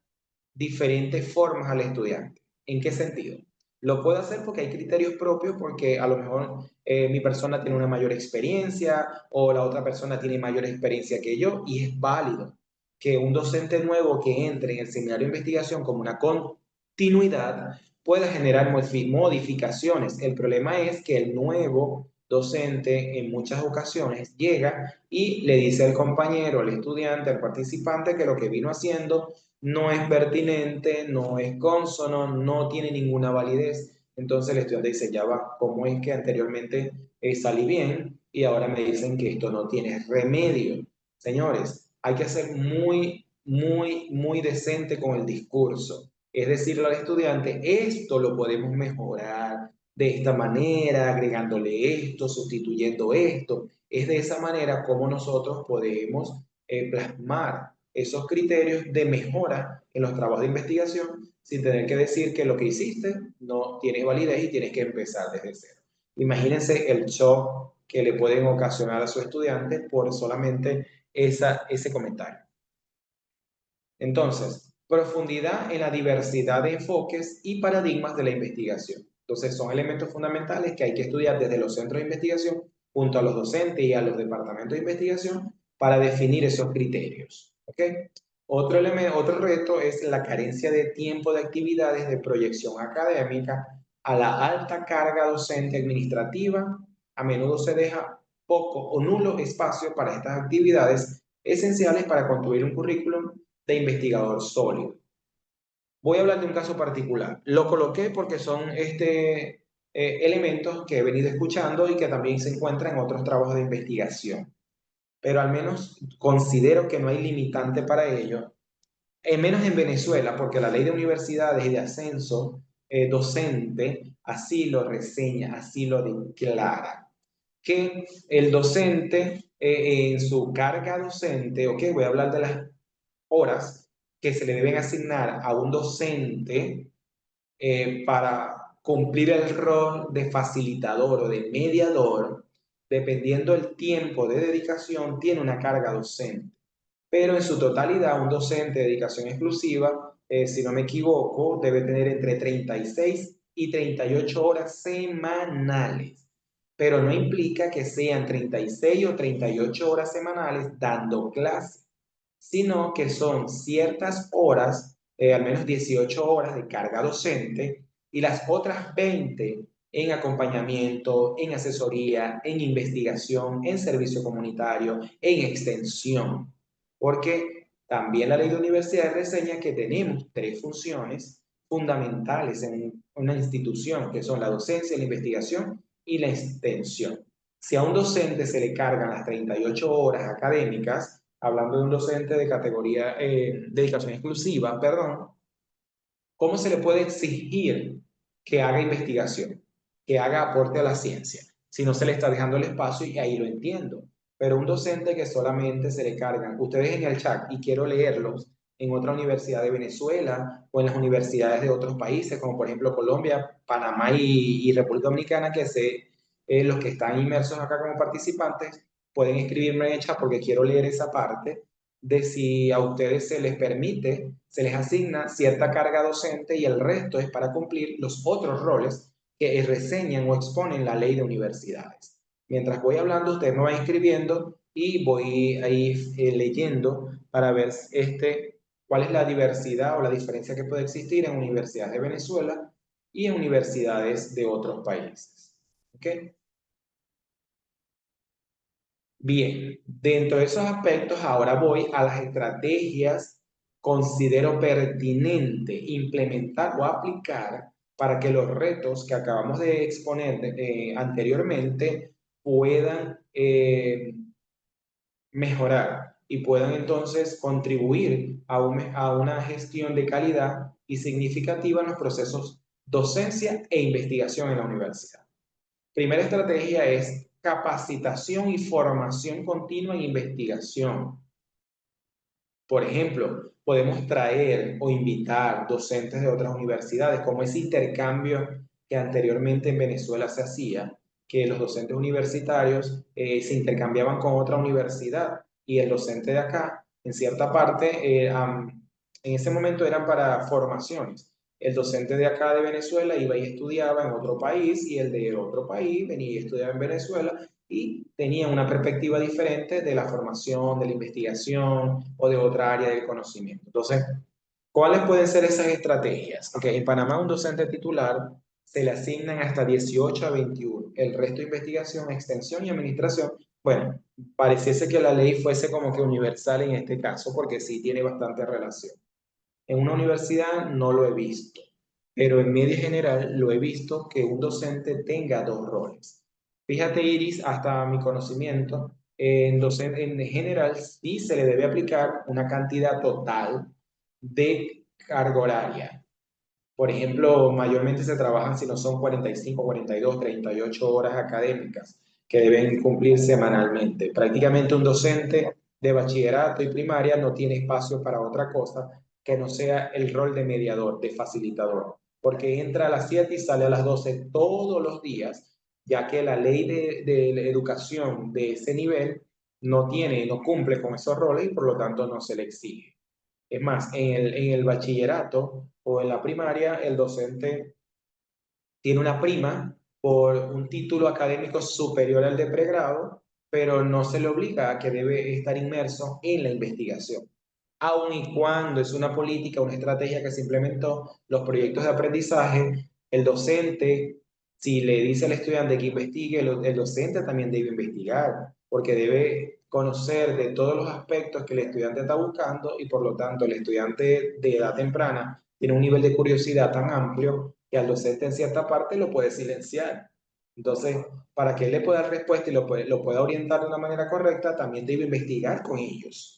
diferentes formas al estudiante. ¿En qué sentido? Lo puedo hacer porque hay criterios propios, porque a lo mejor mi persona tiene una mayor experiencia o la otra persona tiene mayor experiencia que yo, y es válido que un docente nuevo que entre en el seminario de investigación como una continuidad pueda generar modificaciones. El problema es que el nuevo docente en muchas ocasiones llega y le dice al compañero, al estudiante, al participante que lo que vino haciendo no es pertinente, no es consono, no tiene ninguna validez. Entonces el estudiante dice, ya va, ¿cómo es que anteriormente salí bien y ahora me dicen que esto no tiene remedio? Señores, hay que ser muy decente con el discurso. Es decirle al estudiante, esto lo podemos mejorar de esta manera, agregándole esto, sustituyendo esto. Es de esa manera como nosotros podemos plasmar esos criterios de mejora en los trabajos de investigación sin tener que decir que lo que hiciste no tiene validez y tienes que empezar desde cero. Imagínense el shock que le pueden ocasionar a su estudiante por solamente ese comentario. Entonces, profundidad en la diversidad de enfoques y paradigmas de la investigación. Entonces, son elementos fundamentales que hay que estudiar desde los centros de investigación junto a los docentes y a los departamentos de investigación para definir esos criterios. ¿Ok? Otro reto es la carencia de tiempo de actividades de proyección académica a la alta carga docente administrativa. A menudo se deja poco o nulo espacio para estas actividades esenciales para construir un currículum de investigador sólido. Voy a hablar de un caso particular. Lo coloqué porque son elementos que he venido escuchando y que también se encuentran en otros trabajos de investigación. Pero al menos considero que no hay limitante para ello, menos en Venezuela, porque la ley de universidades y de ascenso docente así lo reseña, así lo declara, que el docente en su carga docente, ok, voy a hablar de las horas que se le deben asignar a un docente para cumplir el rol de facilitador o de mediador, dependiendo del tiempo de dedicación, tiene una carga docente. Pero en su totalidad, un docente de dedicación exclusiva, si no me equivoco, debe tener entre 36 y 38 horas semanales. Pero no implica que sean 36 o 38 horas semanales dando clase, sino que son ciertas horas, al menos 18 horas de carga docente y las otras 20 en acompañamiento, en asesoría, en investigación, en servicio comunitario, en extensión. Porque también la ley de universidades reseña que tenemos tres funciones fundamentales en una institución, que son la docencia, la investigación y la extensión. Si a un docente se le cargan las 38 horas académicas, hablando de un docente de categoría, dedicación exclusiva, perdón, ¿cómo se le puede exigir que haga investigación, que haga aporte a la ciencia, si no se le está dejando el espacio? Y ahí lo entiendo. Pero un docente que solamente se le cargan, ustedes en el chat, y quiero leerlos, en otra universidad de Venezuela o en las universidades de otros países, como por ejemplo Colombia, Panamá y República Dominicana, que sé, los que están inmersos acá como participantes, pueden escribirme en el chat porque quiero leer esa parte de si a ustedes se les permite, se les asigna cierta carga docente y el resto es para cumplir los otros roles que reseñan o exponen la ley de universidades. Mientras voy hablando, ustedes me van escribiendo y voy a ir leyendo para ver cuál es la diversidad o la diferencia que puede existir en universidades de Venezuela y en universidades de otros países. ¿Ok? Bien, dentro de esos aspectos ahora voy a las estrategias considero pertinente implementar o aplicar para que los retos que acabamos de exponer anteriormente puedan mejorar y puedan entonces contribuir a una gestión de calidad y significativa en los procesos docencia e investigación en la universidad. Primera estrategia es capacitación y formación continua en investigación. Por ejemplo, podemos traer o invitar docentes de otras universidades, como ese intercambio que anteriormente en Venezuela se hacía, que los docentes universitarios se intercambiaban con otra universidad y el docente de acá, en cierta parte, en ese momento eran para formaciones. El docente de acá de Venezuela iba y estudiaba en otro país y el de otro país venía y estudiaba en Venezuela y tenían una perspectiva diferente de la formación, de la investigación o de otra área del conocimiento. Entonces, ¿cuáles pueden ser esas estrategias? Porque en Panamá un docente titular se le asignan hasta 18 a 21. El resto de investigación, extensión y administración. Bueno, pareciese que la ley fuese como que universal en este caso, porque sí tiene bastante relación. En una universidad no lo he visto, pero en media general lo he visto que un docente tenga dos roles. Fíjate, Iris, hasta mi conocimiento, en general sí se le debe aplicar una cantidad total de carga horaria. Por ejemplo, mayormente se trabajan si no son 45, 42, 38 horas académicas que deben cumplir semanalmente. Prácticamente un docente de bachillerato y primaria no tiene espacio para otra cosa que no sea el rol de mediador, de facilitador, porque entra a las 7 y sale a las 12 todos los días, ya que la ley de la educación de ese nivel no cumple con esos roles y por lo tanto no se le exige. Es más, en el bachillerato o en la primaria, el docente tiene una prima por un título académico superior al de pregrado, pero no se le obliga a que debe estar inmerso en la investigación. Aun y cuando es una política, una estrategia que se implementó, los proyectos de aprendizaje, el docente, si le dice al estudiante que investigue, el docente también debe investigar, porque debe conocer de todos los aspectos que el estudiante está buscando y por lo tanto el estudiante de edad temprana tiene un nivel de curiosidad tan amplio que al docente en cierta parte lo puede silenciar. Entonces, para que él le pueda dar respuesta y lo pueda orientar de una manera correcta, también debe investigar con ellos.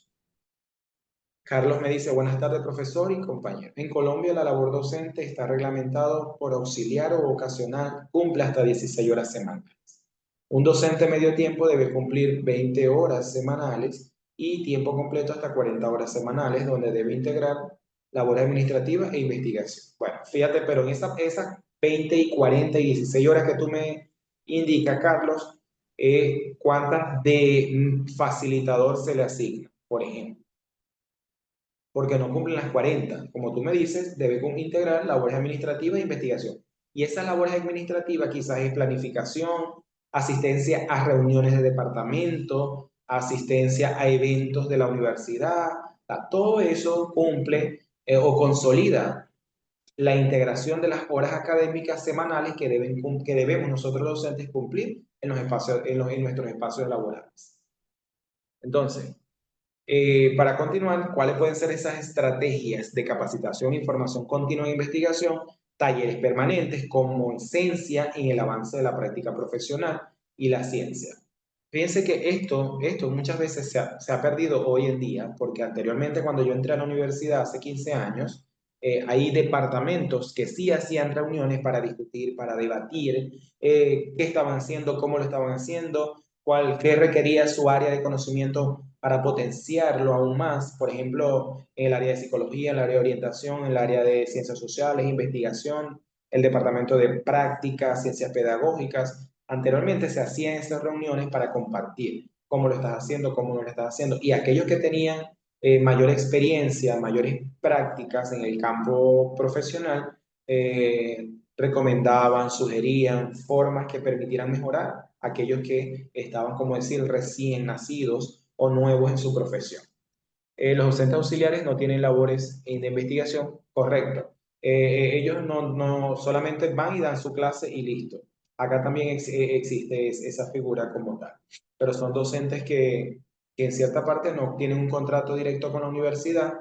Carlos me dice, buenas tardes, profesor y compañero. En Colombia la labor docente está reglamentado por auxiliar o ocasional, cumple hasta 16 horas semanales. Un docente medio tiempo debe cumplir 20 horas semanales y tiempo completo hasta 40 horas semanales, donde debe integrar labor administrativa e investigación. Bueno, fíjate, pero en esas 20 y 40 y 16 horas que tú me indicas, Carlos, ¿cuántas de facilitador se le asigna, por ejemplo? Porque no cumplen las 40. Como tú me dices, debe integrar labores administrativas e investigación. Y esas labores administrativas quizás es planificación, asistencia a reuniones de departamento, asistencia a eventos de la universidad. Todo eso cumple o consolida la integración de las horas académicas semanales que debemos nosotros los docentes cumplir en, los espacios, en nuestros espacios laborales. Entonces, para continuar, ¿cuáles pueden ser esas estrategias de capacitación, información continua e investigación? Talleres permanentes como esencia en el avance de la práctica profesional y la ciencia. Fíjense que esto muchas veces se ha perdido hoy en día, porque anteriormente cuando yo entré a la universidad hace 15 años, hay departamentos que sí hacían reuniones para discutir, para debatir qué estaban haciendo, cómo lo estaban haciendo, qué requería su área de conocimiento para potenciarlo aún más, por ejemplo, en el área de psicología, en el área de orientación, en el área de ciencias sociales, investigación, el departamento de prácticas, ciencias pedagógicas. Anteriormente se hacían esas reuniones para compartir cómo lo estás haciendo, cómo no lo estás haciendo, y aquellos que tenían mayor experiencia, mayores prácticas en el campo profesional, recomendaban, sugerían formas que permitieran mejorar a aquellos que estaban, como decir, recién nacidos o nuevos en su profesión. Los docentes auxiliares no tienen labores de investigación, correcto. Ellos no solamente van y dan su clase y listo. Acá también existe esa figura como tal. Pero son docentes que en cierta parte no tienen un contrato directo con la universidad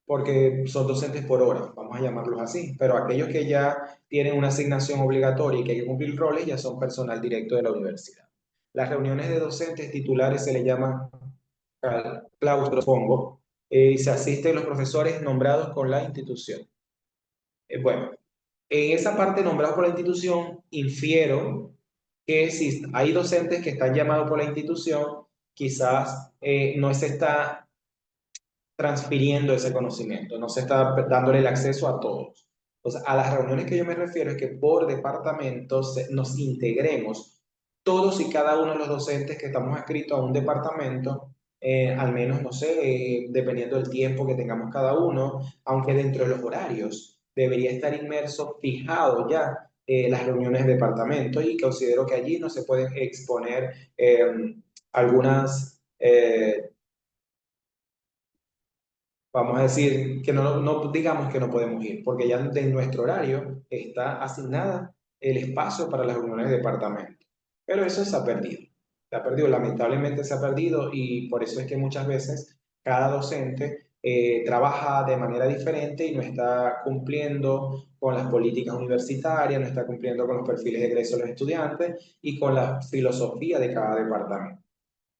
porque son docentes por hora, vamos a llamarlos así. Pero aquellos que ya tienen una asignación obligatoria y que hay que cumplir roles ya son personal directo de la universidad. Las reuniones de docentes titulares se le llama claustro fongo, y se asisten los profesores nombrados por la institución. Bueno, en esa parte nombrados por la institución, infiero que si hay docentes que están llamados por la institución, quizás no se está transfiriendo ese conocimiento, no se está dándole el acceso a todos. Entonces, a las reuniones que yo me refiero es que por departamentos nos integremos todos y cada uno de los docentes que estamos adscritos a un departamento, al menos, no sé, dependiendo del tiempo que tengamos cada uno, aunque dentro de los horarios debería estar inmerso, fijado ya las reuniones de departamento y considero que allí no se pueden exponer algunas vamos a decir que no digamos que no podemos ir, porque ya de nuestro horario está asignada el espacio para las reuniones de departamento. Pero eso se ha perdido, lamentablemente se ha perdido y por eso es que muchas veces cada docente trabaja de manera diferente y no está cumpliendo con las políticas universitarias, no está cumpliendo con los perfiles de egreso de los estudiantes y con la filosofía de cada departamento.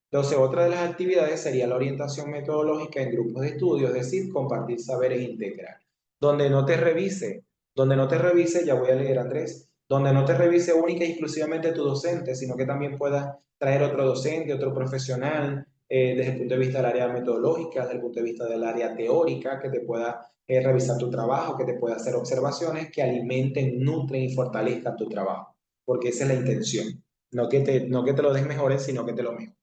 Entonces, otra de las actividades sería la orientación metodológica en grupos de estudio, es decir, compartir saberes integral. Donde no te revise, donde no te revise, ya voy a leer Andrés, donde no te revise única y exclusivamente tu docente, sino que también puedas traer otro docente, otro profesional, desde el punto de vista del área metodológica, desde el punto de vista del área teórica, que te pueda revisar tu trabajo, que te pueda hacer observaciones que alimenten, nutren y fortalezcan tu trabajo, porque esa es la intención. No que te lo des mejores, sino que te lo mejoren.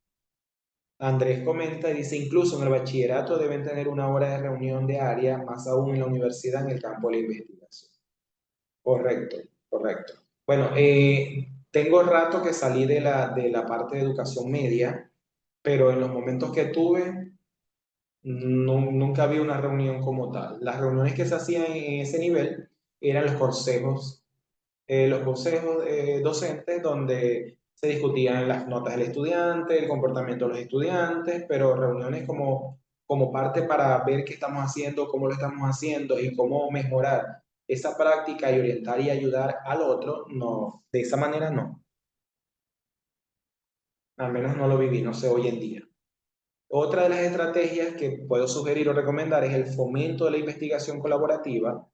Andrés comenta y dice, incluso en el bachillerato deben tener una hora de reunión de área, más aún en la universidad en el campo de la investigación. Correcto, correcto. Bueno, tengo rato que salí de la parte de educación media, pero en los momentos que tuve, nunca había una reunión como tal. Las reuniones que se hacían en ese nivel eran los consejos docentes donde se discutían las notas del estudiante, el comportamiento de los estudiantes, pero reuniones como parte para ver qué estamos haciendo, cómo lo estamos haciendo y cómo mejorar esa práctica y orientar y ayudar al otro, no, de esa manera no, al menos no lo viví, no sé hoy en día. Otra de las estrategias que puedo sugerir o recomendar es el fomento de la investigación colaborativa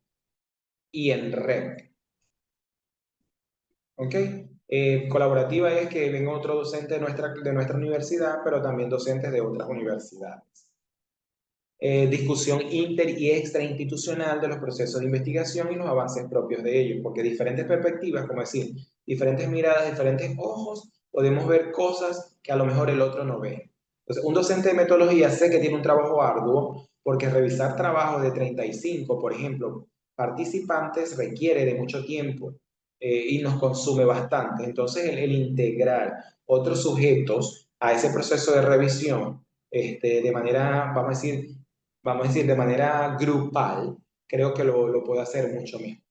y en red. ¿Ok? Colaborativa es que venga otro docente de nuestra universidad, pero también docentes de otras universidades. Discusión inter y extrainstitucional de los procesos de investigación y los avances propios de ellos, porque diferentes perspectivas, como decir, diferentes miradas, diferentes ojos, podemos ver cosas que a lo mejor el otro no ve. Entonces, un docente de metodología sé que tiene un trabajo arduo, porque revisar trabajos de 35, por ejemplo, participantes requiere de mucho tiempo y nos consume bastante. Entonces, el integrar otros sujetos a ese proceso de revisión de manera, vamos a decir, de manera grupal, creo que lo puede hacer mucho mejor.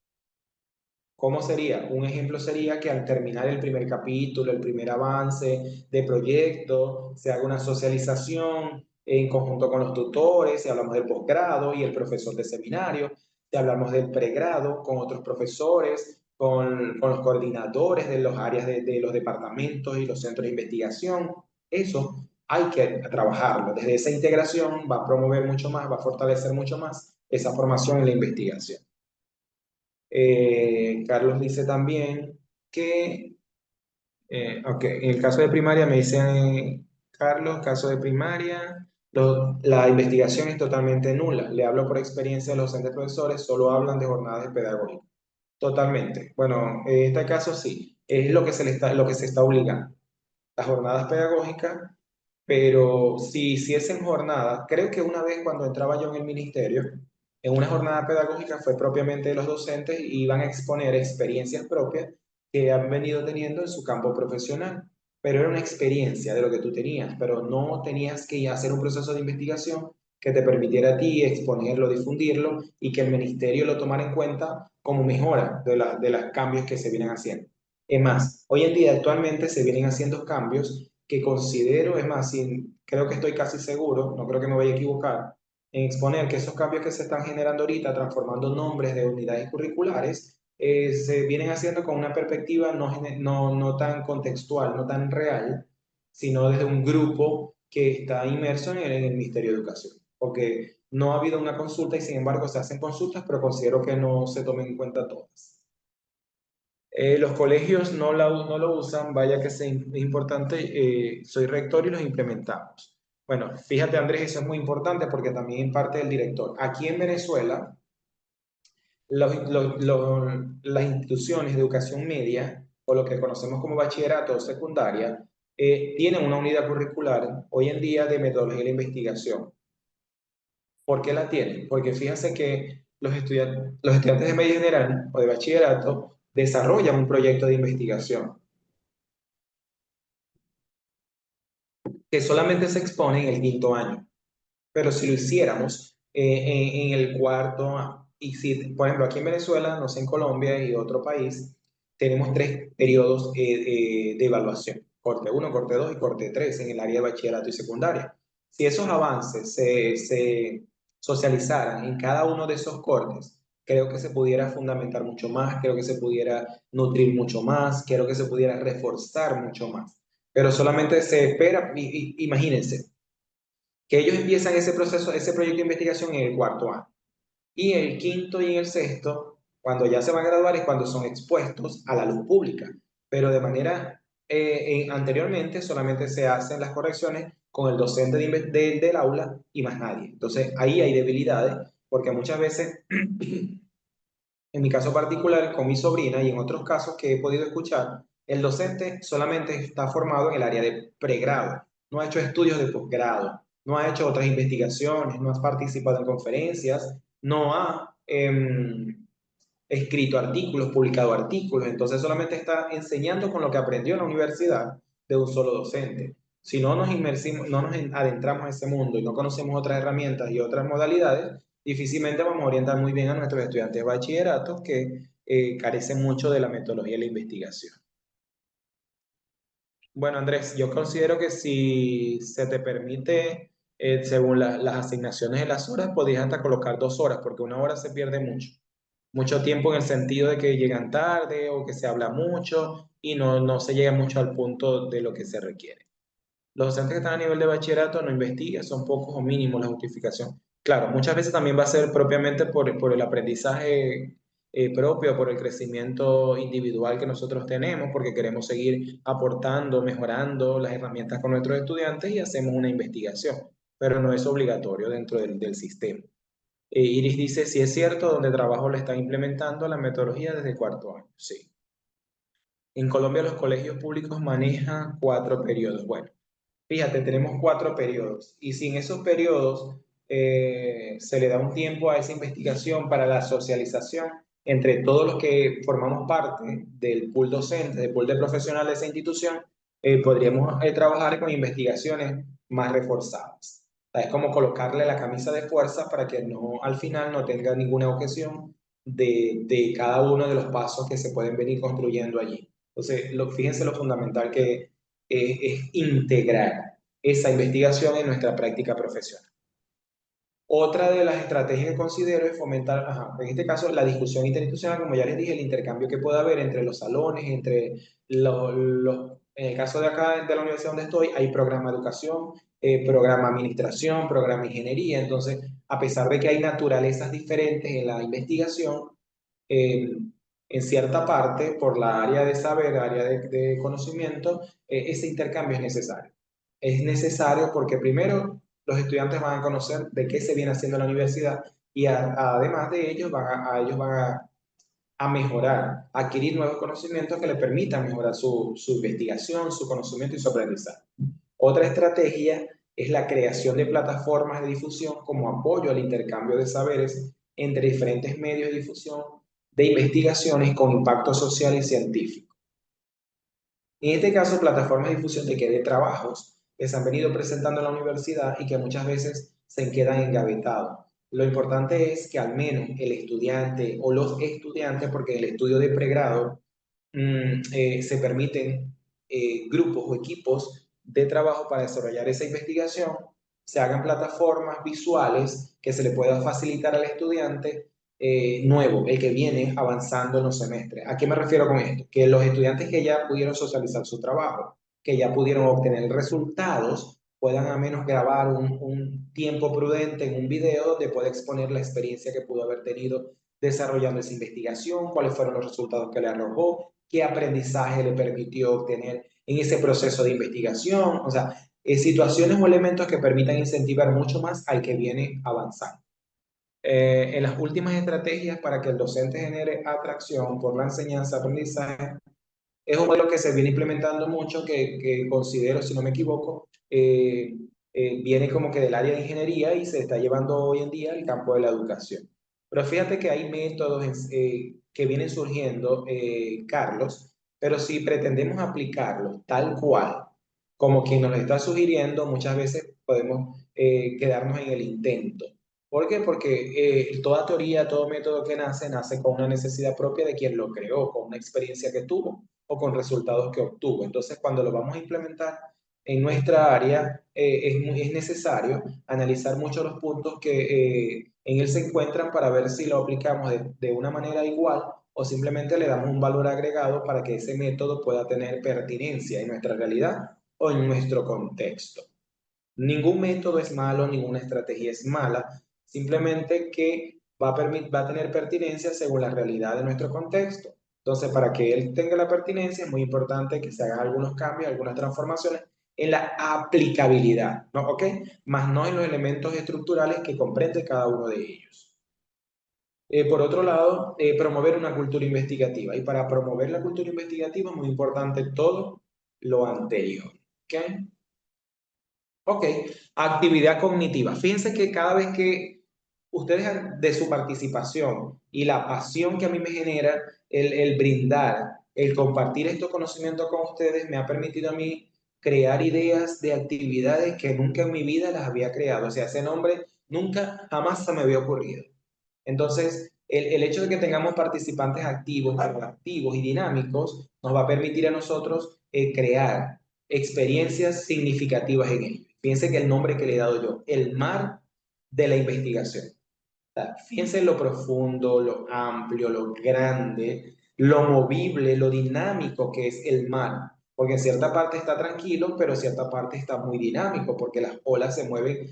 ¿Cómo sería? Un ejemplo sería que al terminar el primer capítulo, el primer avance de proyecto, se haga una socialización en conjunto con los tutores, si hablamos del posgrado y el profesor de seminario, si hablamos del pregrado con otros profesores, con los coordinadores de los áreas de los departamentos y los centros de investigación. Eso hay que trabajarlo. Desde esa integración va a promover mucho más, va a fortalecer mucho más esa formación en la investigación. Carlos dice también que, ok, en el caso de primaria me dice Carlos, caso de primaria, la investigación es totalmente nula. Le hablo por experiencia de los docentes profesores, solo hablan de jornadas de pedagogía. Totalmente. Bueno, en este caso sí, es lo que lo que se está obligando. Las jornadas pedagógicas, pero si es en jornada, creo que una vez cuando entraba yo en el ministerio, en una jornada pedagógica fue propiamente de los docentes y iban a exponer experiencias propias que han venido teniendo en su campo profesional, pero era una experiencia de lo que tú tenías, pero no tenías que hacer un proceso de investigación que te permitiera a ti exponerlo, difundirlo y que el ministerio lo tomara en cuenta como mejora de los cambios que se vienen haciendo. Es más, hoy en día actualmente se vienen haciendo cambios que considero, es más, creo que estoy casi seguro, no creo que me vaya a equivocar, en exponer que esos cambios que se están generando ahorita, transformando nombres de unidades curriculares, se vienen haciendo con una perspectiva no tan contextual, no tan real, sino desde un grupo que está inmerso en el Ministerio de Educación. Porque no ha habido una consulta y sin embargo se hacen consultas, pero considero que no se tomen en cuenta todas. Los colegios no lo usan, vaya que es importante, soy rector y los implementamos. Bueno, fíjate Andrés, eso es muy importante porque también parte del director. Aquí en Venezuela, las instituciones de educación media, o lo que conocemos como bachillerato o secundaria, tienen una unidad curricular hoy en día de metodología de la investigación. ¿Por qué la tienen? Porque fíjense que los estudiantes de media general o de bachillerato desarrollan un proyecto de investigación que solamente se expone en el quinto año. Pero si lo hiciéramos en el cuarto, y si, por ejemplo, aquí en Venezuela, no sé, en Colombia y otro país, tenemos tres periodos de evaluación, corte uno, corte 2 y corte 3 en el área de bachillerato y secundaria. Si esos avances se socializaran en cada uno de esos cortes, creo que se pudiera fundamentar mucho más, creo que se pudiera nutrir mucho más, creo que se pudiera reforzar mucho más. Pero solamente se espera, imagínense, que ellos empiezan ese proceso, ese proyecto de investigación en el cuarto año. Y en el quinto y en el sexto, cuando ya se van a graduar, es cuando son expuestos a la luz pública. Pero de manera, anteriormente solamente se hacen las correcciones con el docente del aula y más nadie. Entonces ahí hay debilidades, porque muchas veces, en mi caso particular, con mi sobrina y en otros casos que he podido escuchar, el docente solamente está formado en el área de pregrado, no ha hecho estudios de posgrado, no ha hecho otras investigaciones, no ha participado en conferencias, no ha escrito artículos, publicado artículos, entonces solamente está enseñando con lo que aprendió en la universidad de un solo docente. Si no nos inmersimos, no nos adentramos en ese mundo y no conocemos otras herramientas y otras modalidades, difícilmente vamos a orientar muy bien a nuestros estudiantes de bachillerato que carecen mucho de la metodología de la investigación. Bueno, Andrés, yo considero que si se te permite, según las asignaciones de las horas, podrías hasta colocar 2 horas, porque 1 hora se pierde mucho. Mucho tiempo en el sentido de que llegan tarde o que se habla mucho y no se llega mucho al punto de lo que se requiere. Los docentes que están a nivel de bachillerato no investigan, son pocos o mínimos la justificación. Claro, muchas veces también va a ser propiamente por el aprendizaje propio, por el crecimiento individual que nosotros tenemos, porque queremos seguir aportando, mejorando las herramientas con nuestros estudiantes y hacemos una investigación, pero no es obligatorio dentro del sistema. Iris dice, si es cierto, donde trabajo le están implementando la metodología desde cuarto año. Sí. En Colombia los colegios públicos manejan 4 periodos. Bueno, fíjate, tenemos 4 periodos y si en esos periodos se le da un tiempo a esa investigación para la socialización entre todos los que formamos parte del pool docente, del pool de profesionales de esa institución, podríamos trabajar con investigaciones más reforzadas. Es como colocarle la camisa de fuerza para que no, al final no tenga ninguna objeción de cada uno de los pasos que se pueden venir construyendo allí. Entonces, fíjense lo fundamental que es integrar esa investigación en nuestra práctica profesional. Otra de las estrategias que considero es fomentar, ajá, en este caso, la discusión interinstitucional, como ya les dije, el intercambio que puede haber entre los salones, entre en el caso de acá, de la universidad donde estoy, hay programa de educación, programa de administración, programa de ingeniería, entonces, a pesar de que hay naturalezas diferentes en la investigación, eh, en cierta parte, por la área de saber, área de conocimiento, ese intercambio es necesario. Es necesario porque primero los estudiantes van a conocer de qué se viene haciendo en la universidad y además de ellos ellos van a mejorar, a adquirir nuevos conocimientos que les permitan mejorar su investigación, su conocimiento y su aprendizaje. Otra estrategia es la creación de plataformas de difusión como apoyo al intercambio de saberes entre diferentes medios de difusión de investigaciones con impacto social y científico. En este caso, plataformas de difusión de trabajos que se han venido presentando en la universidad y que muchas veces se quedan engavetados. Lo importante es que al menos el estudiante o los estudiantes, porque en el estudio de pregrado se permiten grupos o equipos de trabajo para desarrollar esa investigación, se hagan plataformas visuales que se le pueda facilitar al estudiante nuevo, el que viene avanzando en los semestres. ¿A qué me refiero con esto? Que los estudiantes que ya pudieron socializar su trabajo, que ya pudieron obtener resultados, puedan al menos grabar un tiempo prudente en un video donde pueda exponer la experiencia que pudo haber tenido desarrollando esa investigación, cuáles fueron los resultados que le arrojó, qué aprendizaje le permitió obtener en ese proceso de investigación, o sea, situaciones o elementos que permitan incentivar mucho más al que viene avanzando. En las últimas estrategias para que el docente genere atracción por la enseñanza-aprendizaje, es un modelo que se viene implementando mucho, que considero, si no me equivoco, viene como que del área de ingeniería y se está llevando hoy en día al campo de la educación. Pero fíjate que hay métodos que vienen surgiendo, Carlos, pero si pretendemos aplicarlos tal cual, como quien nos lo está sugiriendo, muchas veces podemos quedarnos en el intento. ¿Por qué? Porque toda teoría, todo método que nace, nace con una necesidad propia de quien lo creó, con una experiencia que tuvo o con resultados que obtuvo. Entonces, cuando lo vamos a implementar en nuestra área, es necesario analizar mucho los puntos que en él se encuentran para ver si lo aplicamos de una manera igual o simplemente le damos un valor agregado para que ese método pueda tener pertinencia en nuestra realidad o en nuestro contexto. Ningún método es malo, ninguna estrategia es mala, simplemente que va a tener pertinencia según la realidad de nuestro contexto. Entonces, para que él tenga la pertinencia, es muy importante que se hagan algunos cambios, algunas transformaciones en la aplicabilidad, ¿no? ¿Ok? Más no en los elementos estructurales que comprende cada uno de ellos. Por otro lado, promover una cultura investigativa. Y para promover la cultura investigativa es muy importante todo lo anterior. ¿Ok? Ok, actividad cognitiva. Fíjense que cada vez que ustedes de su participación y la pasión que a mí me genera el brindar, el compartir estos conocimientos con ustedes, me ha permitido a mí crear ideas de actividades que nunca en mi vida las había creado. O sea, ese nombre nunca, jamás se me había ocurrido. Entonces, el hecho de que tengamos participantes activos, proactivos y dinámicos nos va a permitir a nosotros crear experiencias significativas en ello. Fíjense que el nombre que le he dado yo, el mar de la investigación. Fíjense en lo profundo, lo amplio, lo grande, lo movible, lo dinámico que es el mar. Porque en cierta parte está tranquilo, pero en cierta parte está muy dinámico, porque las olas se mueven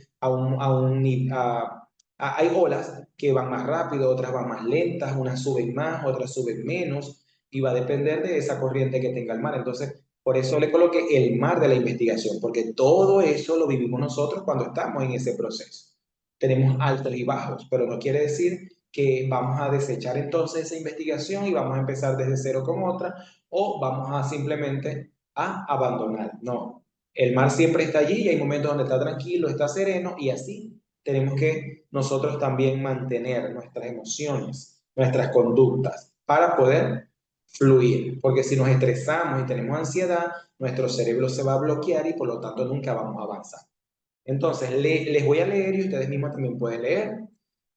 hay olas que van más rápido, otras van más lentas, unas suben más, otras suben menos, y va a depender de esa corriente que tenga el mar. Entonces, por eso le coloqué el mar de la investigación, porque todo eso lo vivimos nosotros cuando estamos en ese proceso. Tenemos altos y bajos, pero no quiere decir que vamos a desechar entonces esa investigación y vamos a empezar desde cero con otra, o vamos a simplemente a abandonar. No, el mar siempre está allí y hay momentos donde está tranquilo, está sereno, y así tenemos que nosotros también mantener nuestras emociones, nuestras conductas para poder fluir, porque si nos estresamos y tenemos ansiedad, nuestro cerebro se va a bloquear y por lo tanto nunca vamos a avanzar. Entonces, les voy a leer y ustedes mismos también pueden leer.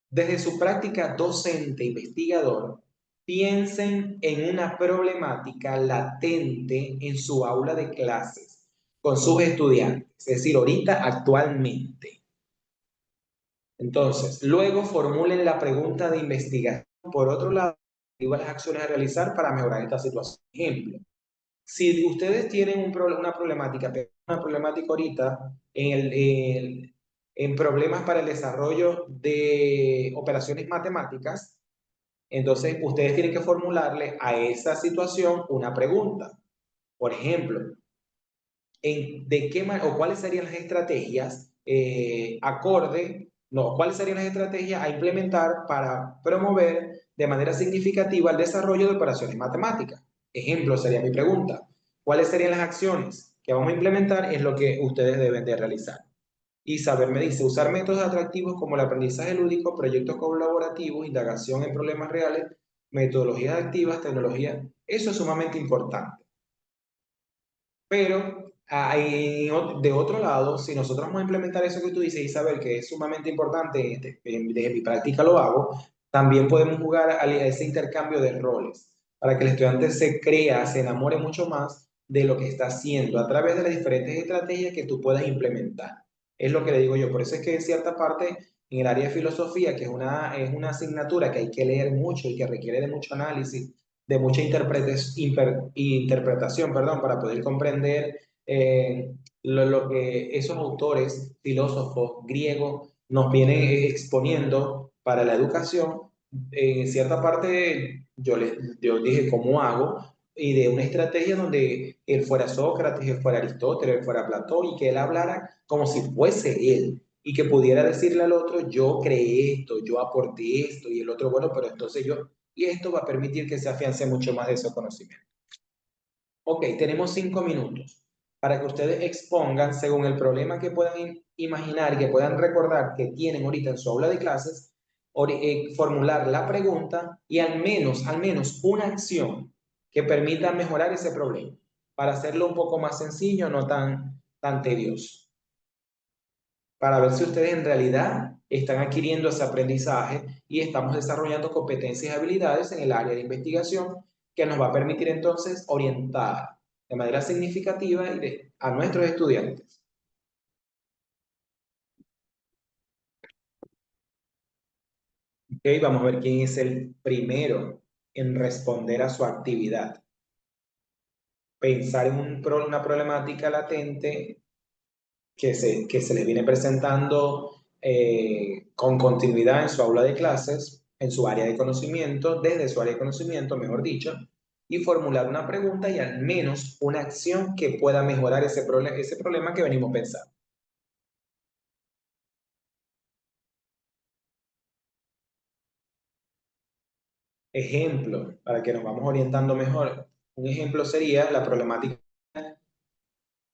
Desde su práctica docente investigador, piensen en una problemática latente en su aula de clases con sus estudiantes, es decir, ahorita actualmente. Entonces, luego formulen la pregunta de investigación. Por otro lado, las acciones a realizar para mejorar esta situación. Ejemplo, si ustedes tienen una problemática, una problemática ahorita en problemas para el desarrollo de operaciones matemáticas, entonces ustedes tienen que formularle a esa situación una pregunta. Por ejemplo, de qué o cuáles serían las estrategias cuáles serían las estrategias a implementar para promover de manera significativa el desarrollo de operaciones matemáticas. Ejemplo sería mi pregunta. ¿Cuáles serían las acciones que vamos a implementar? Es lo que ustedes deben de realizar. Y saber me dice, usar métodos atractivos como el aprendizaje lúdico, proyectos colaborativos, indagación en problemas reales, metodologías activas, tecnología. Eso es sumamente importante. Pero de otro lado, si nosotros vamos a implementar eso que tú dices, Isabel, que es sumamente importante, desde mi práctica lo hago, también podemos jugar a ese intercambio de roles para que el estudiante se crea, se enamore mucho más de lo que está haciendo a través de las diferentes estrategias que tú puedas implementar. Es lo que le digo yo. Por eso es que en cierta parte, en el área de filosofía, que es una asignatura que hay que leer mucho y que requiere de mucho análisis, de mucha interpretación, perdón, para poder comprender lo que esos autores, filósofos griegos, nos vienen exponiendo para la educación. En cierta parte yo dije, ¿cómo hago y de una estrategia donde él fuera Sócrates, él fuera Aristóteles, él fuera Platón y que él hablara como si fuese él y que pudiera decirle al otro, yo creé esto, yo aporté esto y el otro, bueno, pero entonces yo, y esto va a permitir que se afiance mucho más de ese conocimiento. Ok, tenemos 5 minutos para que ustedes expongan según el problema que puedan imaginar, que puedan recordar que tienen ahorita en su aula de clases, formular la pregunta y al menos una acción que permita mejorar ese problema para hacerlo un poco más sencillo, no tan tedioso, para ver si ustedes en realidad están adquiriendo ese aprendizaje y estamos desarrollando competencias y habilidades en el área de investigación que nos va a permitir entonces orientar de manera significativa a nuestros estudiantes. Ok, vamos a ver quién es el primero en responder a su actividad. Pensar en una problemática latente que se les viene presentando con continuidad en su aula de clases, en su área de conocimiento, desde su área de conocimiento, mejor dicho, y formular una pregunta y al menos una acción que pueda mejorar ese problema que venimos pensando. Ejemplo, para que nos vamos orientando mejor. Un ejemplo sería la problemática del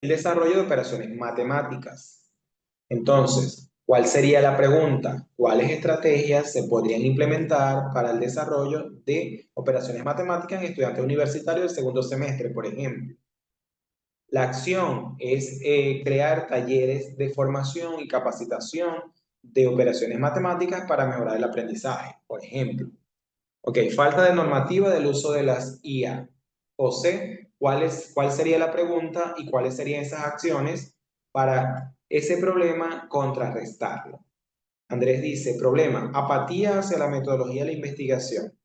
desarrollo de operaciones matemáticas. Entonces, ¿cuál sería la pregunta? ¿Cuáles estrategias se podrían implementar para el desarrollo de operaciones matemáticas en estudiantes universitarios del segundo semestre, por ejemplo? La acción es crear talleres de formación y capacitación de operaciones matemáticas para mejorar el aprendizaje, por ejemplo. Ok, falta de normativa del uso de las IA. O C, ¿cuál sería la pregunta y cuáles serían esas acciones para ese problema contrarrestarlo? Andrés dice, problema, apatía hacia la metodología de la investigación.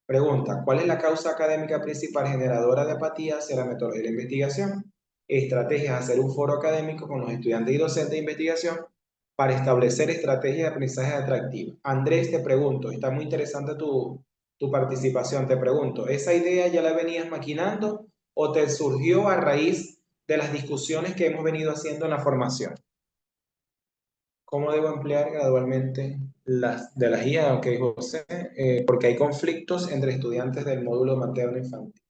Pregunta, ¿cuál es la causa académica principal generadora de apatía hacia la metodología de la investigación? Estrategias, hacer un foro académico con los estudiantes y docentes de investigación para establecer estrategias de aprendizaje atractivas. Andrés, te pregunto, está muy interesante tu participación, te pregunto, ¿esa idea ya la venías maquinando o te surgió a raíz de las discusiones que hemos venido haciendo en la formación? ¿Cómo debo emplear gradualmente de las guías? Ok, José, porque hay conflictos entre estudiantes del módulo materno infantil.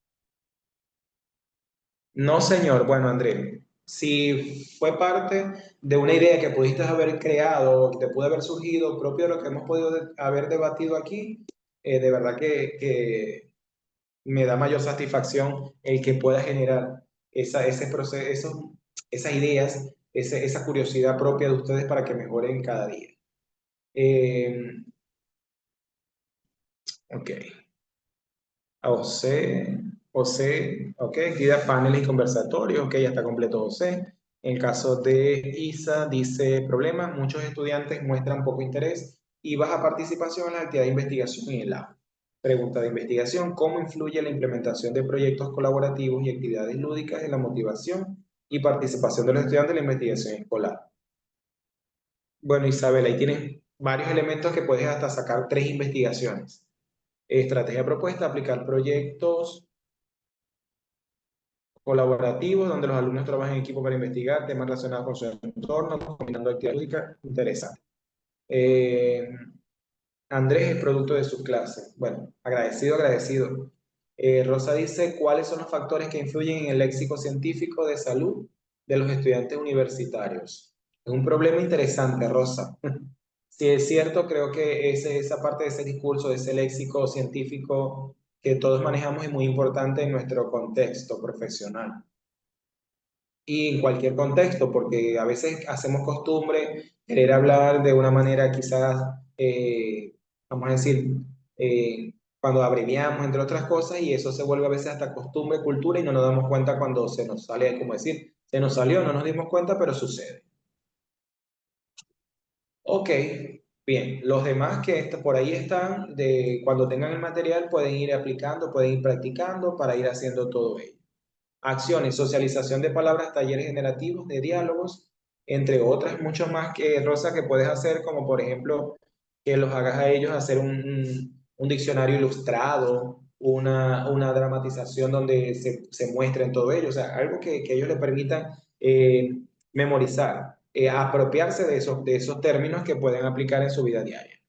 No, señor. Bueno, André, si fue parte de una idea que pudiste haber creado, que te pudo haber surgido propio de lo que hemos podido haber debatido aquí, de verdad que me da mayor satisfacción el que pueda generar ese proceso, esas ideas, esa curiosidad propia de ustedes para que mejoren cada día. Eh, ok. José, José, ok, actividad paneles y conversatorios, ok, ya está completo José. En el caso de Isa, dice problemas, muchos estudiantes muestran poco interés y baja participación en la actividad de investigación en el aula. Pregunta de investigación, ¿cómo influye la implementación de proyectos colaborativos y actividades lúdicas en la motivación y participación de los estudiantes en la investigación escolar? Bueno, Isabel, ahí tienes varios elementos que puedes hasta sacar 3 investigaciones. Estrategia propuesta, aplicar proyectos colaborativos donde los alumnos trabajan en equipo para investigar temas relacionados con su entorno, combinando actividades lúdicas interesantes. Eh, Andrés es producto de su clase. Bueno, agradecido, agradecido. Rosa dice, ¿cuáles son los factores que influyen en el léxico científico de salud de los estudiantes universitarios? Es un problema interesante, Rosa. Si es cierto, creo que esa parte de ese discurso, de ese léxico científico que todos manejamos es muy importante en nuestro contexto profesional y en cualquier contexto, porque a veces hacemos costumbre querer hablar de una manera quizás, vamos a decir, cuando abreviamos, entre otras cosas, y eso se vuelve a veces hasta costumbre, cultura, y no nos damos cuenta cuando se nos sale, como decir, se nos salió, no nos dimos cuenta, pero sucede. Ok, bien, los demás que por ahí están, cuando tengan el material, pueden ir aplicando, pueden ir practicando para ir haciendo todo ello. Acciones, socialización de palabras, talleres generativos de diálogos, entre otras, muchos más que Rosa que puedes hacer, como por ejemplo que los hagas a ellos hacer un diccionario ilustrado, una dramatización donde se muestren todo ello, o sea, algo que ellos les permitan memorizar, apropiarse de esos términos que pueden aplicar en su vida diaria.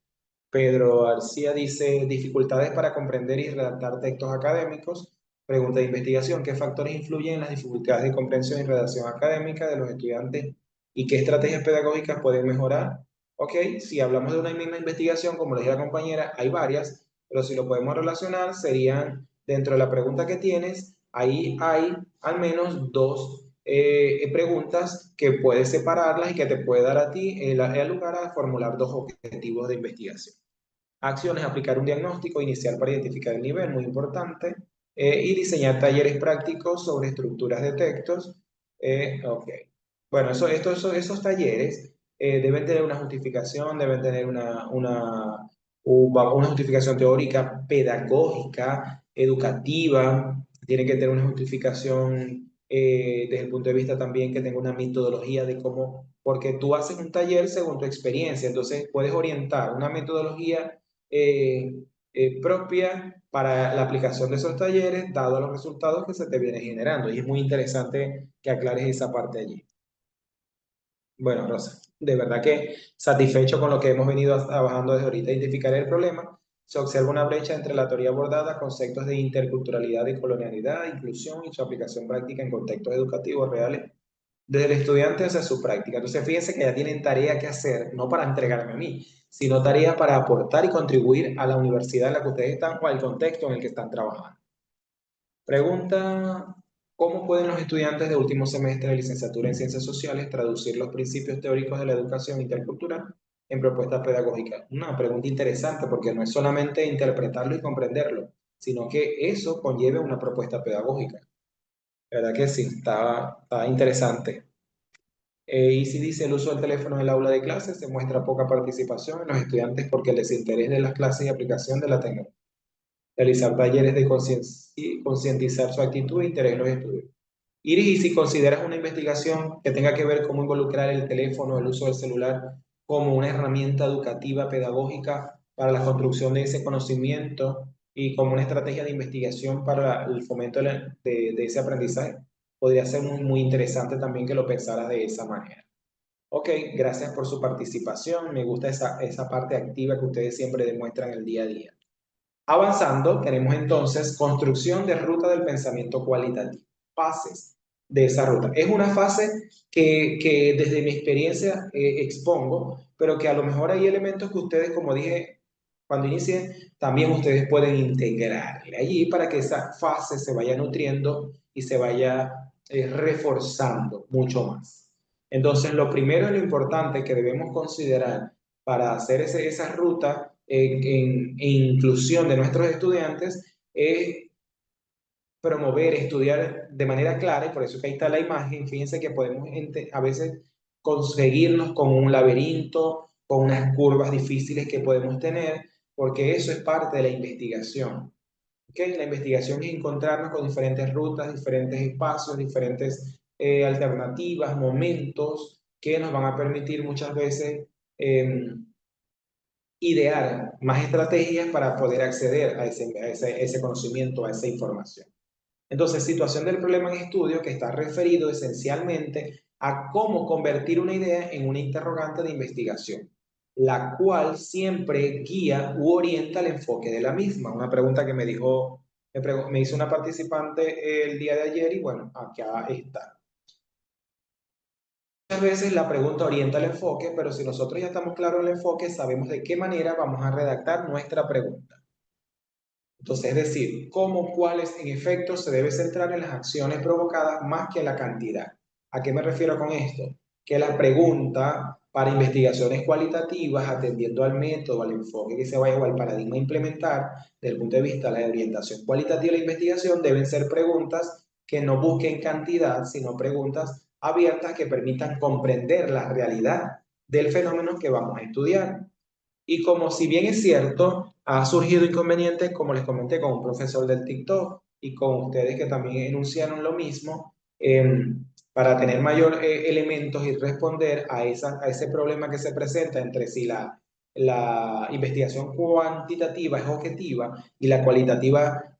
Pedro García dice, dificultades para comprender y redactar textos académicos. Pregunta de investigación, ¿qué factores influyen en las dificultades de comprensión y redacción académica de los estudiantes y qué estrategias pedagógicas pueden mejorar? Ok, si hablamos de una misma investigación, como le dije a la compañera, hay varias, pero si lo podemos relacionar, serían dentro de la pregunta que tienes, ahí hay al menos dos preguntas que puedes separarlas y que te puede dar a ti el lugar a formular dos objetivos de investigación. Acciones, aplicar un diagnóstico inicial para identificar el nivel, muy importante, y diseñar talleres prácticos sobre estructuras de textos. Ok. Bueno, esos talleres deben tener una justificación, deben tener una justificación teórica, pedagógica, educativa, tiene que tener una justificación desde el punto de vista también que tenga una metodología de cómo, porque tú haces un taller según tu experiencia, entonces puedes orientar una metodología eh, propia para la aplicación de esos talleres, dado los resultados que se te vienen generando. Y es muy interesante que aclares esa parte allí. Bueno, Rosa, de verdad que satisfecho con lo que hemos venido trabajando desde ahorita, identificar el problema. Se observa una brecha entre la teoría abordada, conceptos de interculturalidad y colonialidad, inclusión y su aplicación práctica en contextos educativos reales desde el estudiante hacia su práctica. Entonces, fíjense que ya tienen tarea que hacer, no para entregarme a mí, sino tarea para aportar y contribuir a la universidad en la que ustedes están o al contexto en el que están trabajando. Pregunta, ¿cómo pueden los estudiantes de último semestre de licenciatura en Ciencias Sociales traducir los principios teóricos de la educación intercultural en propuestas pedagógicas? Una pregunta interesante porque no es solamente interpretarlo y comprenderlo, sino que eso conlleve una propuesta pedagógica. ¿Verdad que sí? Está interesante. Y si dice el uso del teléfono en el aula de clases, se muestra poca participación en los estudiantes porque el desinterés de las clases y aplicación de la tecnología. Realizar talleres de concientizar su actitud e interés en los estudios. Iris, y si consideras una investigación que tenga que ver cómo involucrar el teléfono, el uso del celular, como una herramienta educativa, pedagógica para la construcción de ese conocimiento y como una estrategia de investigación para el fomento de ese aprendizaje, podría ser muy interesante también que lo pensaras de esa manera. Ok, gracias por su participación. Me gusta esa parte activa que ustedes siempre demuestran el día a día. Avanzando, tenemos entonces construcción de ruta del pensamiento cualitativo. Fases de esa ruta. Es una fase que desde mi experiencia expongo, pero que a lo mejor hay elementos que ustedes, como dije cuando inicié, también ustedes pueden integrarle allí para que esa fase se vaya nutriendo y se vaya reforzando mucho más. Entonces, lo primero y lo importante que debemos considerar para hacer esa ruta en inclusión de nuestros estudiantes es promover, estudiar de manera clara, y por eso que ahí está la imagen. Fíjense que podemos a veces conseguirnos con un laberinto, con unas curvas difíciles que podemos tener, porque eso es parte de la investigación. ¿Okay? La investigación es encontrarnos con diferentes rutas, diferentes espacios, diferentes alternativas, momentos que nos van a permitir muchas veces idear más estrategias para poder acceder a ese conocimiento, a esa información. Entonces, situación del problema en estudio que está referido esencialmente a cómo convertir una idea en una interrogante de investigación, la cual siempre guía u orienta el enfoque de la misma. Una pregunta que me hizo una participante el día de ayer y bueno, acá está. Muchas veces la pregunta orienta el enfoque, pero si nosotros ya estamos claros en el enfoque, sabemos de qué manera vamos a redactar nuestra pregunta. Entonces, es decir, cómo, cuáles, en efecto, se debe centrar en las acciones provocadas más que en la cantidad. ¿A qué me refiero con esto? Que la pregunta para investigaciones cualitativas, atendiendo al método, al enfoque que se vaya o al paradigma a implementar, desde el punto de vista de la orientación cualitativa de la investigación, deben ser preguntas que no busquen cantidad, sino preguntas abiertas que permitan comprender la realidad del fenómeno que vamos a estudiar. Y como si bien es cierto, ha surgido inconvenientes, como les comenté, con un profesor del TikTok y con ustedes que también enunciaron lo mismo, para tener mayor elementos y responder a ese problema que se presenta entre si la investigación cuantitativa es objetiva y la cualitativa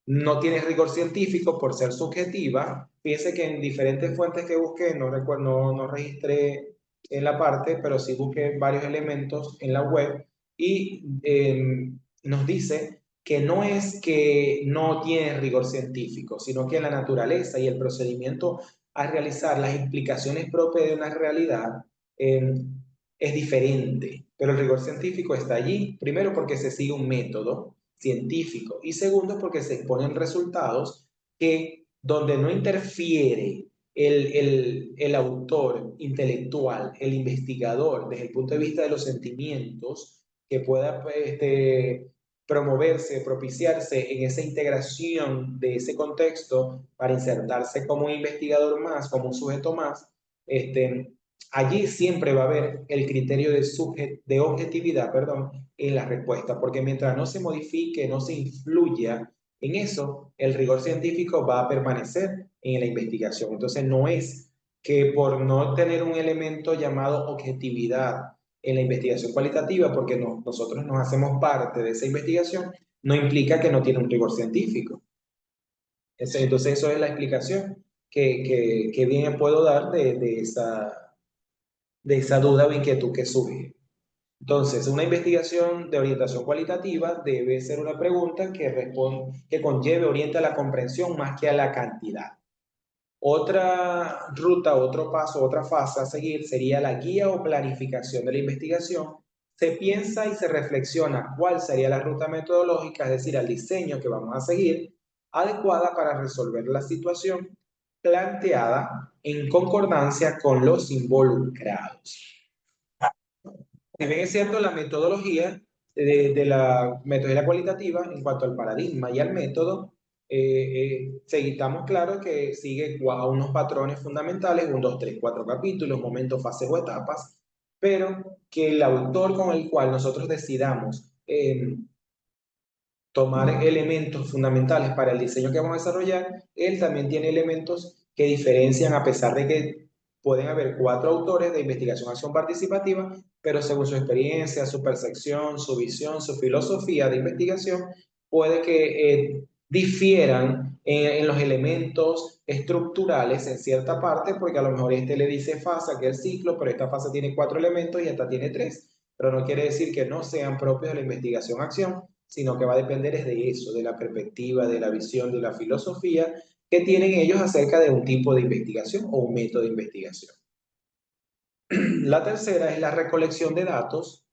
no tiene rigor científico por ser subjetiva. Fíjese que en diferentes fuentes que busqué, no recuerdo, no registré en la parte, pero sí busqué varios elementos en la web y nos dice que no es que no tiene rigor científico, sino que la naturaleza y el procedimiento a realizar las explicaciones propias de una realidad eh, es diferente, pero el rigor científico está allí, primero porque se sigue un método científico y segundo porque se exponen resultados que donde no interfiere el autor intelectual, el investigador, desde el punto de vista de los sentimientos, que pueda promoverse, propiciarse en esa integración de ese contexto para insertarse como un investigador más, como un sujeto más, allí siempre va a haber el criterio de objetividad, perdón, en la respuesta, porque mientras no se modifique, no se influya en eso, el rigor científico va a permanecer en la investigación. Entonces no es que por no tener un elemento llamado objetividad en la investigación cualitativa, porque nosotros nos hacemos parte de esa investigación, no implica que no tiene un rigor científico. Entonces eso es la explicación que bien puedo dar de esa duda o inquietud que surge. Entonces, una investigación de orientación cualitativa debe ser una pregunta que conlleve, oriente a la comprensión más que a la cantidad. Otra ruta, otro paso, otra fase a seguir sería la guía o planificación de la investigación. Se piensa y se reflexiona cuál sería la ruta metodológica, es decir, el diseño que vamos a seguir, adecuada para resolver la situación planteada en concordancia con los involucrados. Si bien es cierto, la metodología de la metodología cualitativa en cuanto al paradigma y al método, estamos claros que sigue a unos patrones fundamentales, 1, 2, 3, 4 capítulos, momentos, fases o etapas, pero que el autor con el cual nosotros decidamos tomar elementos fundamentales para el diseño que vamos a desarrollar, él también tiene elementos que diferencian, a pesar de que pueden haber 4 autores de investigación acción participativa, pero según su experiencia, su percepción, su visión, su filosofía de investigación, puede que difieran en los elementos estructurales en cierta parte, porque a lo mejor este le dice fase, que es el ciclo, pero esta fase tiene 4 elementos y esta tiene 3, pero no quiere decir que no sean propios de la investigación acción, sino que va a depender es de eso, de la perspectiva, de la visión, de la filosofía que tienen ellos acerca de un tipo de investigación o un método de investigación. La tercera es la recolección de datos,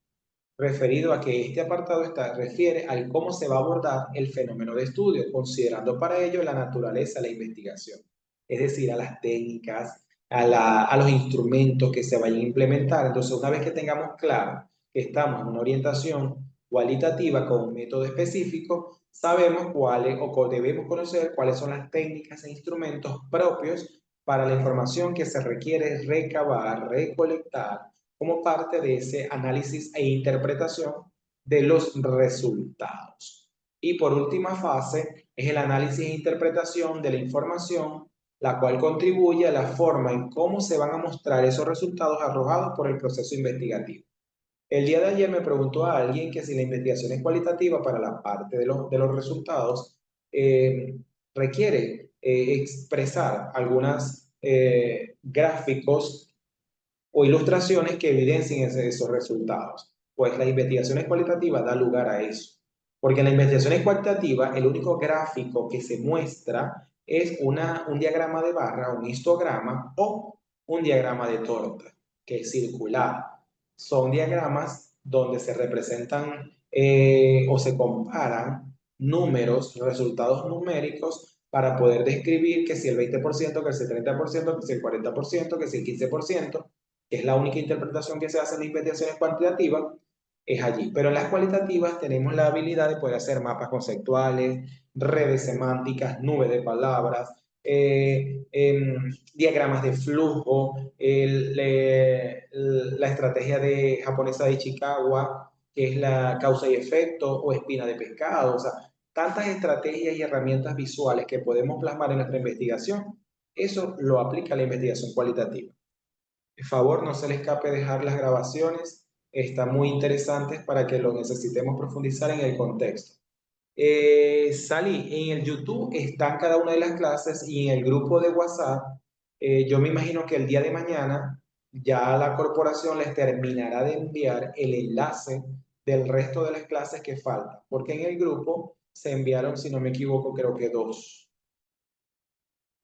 referido a que este apartado refiere al cómo se va a abordar el fenómeno de estudio, considerando para ello la naturaleza de la investigación, es decir, a las técnicas, a los instrumentos que se vayan a implementar. Entonces, una vez que tengamos claro que estamos en una orientación cualitativa con un método específico, sabemos cuáles o debemos conocer cuáles son las técnicas e instrumentos propios para la información que se requiere recabar, recolectar como parte de ese análisis e interpretación de los resultados. Y por última fase es el análisis e interpretación de la información, la cual contribuye a la forma en cómo se van a mostrar esos resultados arrojados por el proceso investigativo. El día de ayer me preguntó a alguien que si la investigación es cualitativa para la parte de los resultados, requiere expresar algunos gráficos o ilustraciones que evidencien esos resultados. Pues la investigación cualitativa da lugar a eso. Porque en la investigación cualitativa, el único gráfico que se muestra es un diagrama de barra, un histograma o un diagrama de torta, que es circular. Son diagramas donde se representan o se comparan números, resultados numéricos para poder describir que si el 20%, que si el 30%, que si el 40%, que si el 15%, que es la única interpretación que se hace en las investigaciones cuantitativas, es allí. Pero en las cualitativas tenemos la habilidad de poder hacer mapas conceptuales, redes semánticas, nubes de palabras, diagramas de flujo, la estrategia japonesa de Ichikawa, que es la causa y efecto, o espina de pescado, o sea, tantas estrategias y herramientas visuales que podemos plasmar en nuestra investigación, eso lo aplica a la investigación cualitativa. Por favor, no se le escape dejar las grabaciones están muy interesantes para que lo necesitemos profundizar en el contexto. Sally, en el YouTube están cada una de las clases y en el grupo de WhatsApp, yo me imagino que el día de mañana ya la corporación les terminará de enviar el enlace del resto de las clases que faltan, porque en el grupo se enviaron, si no me equivoco, creo que 2.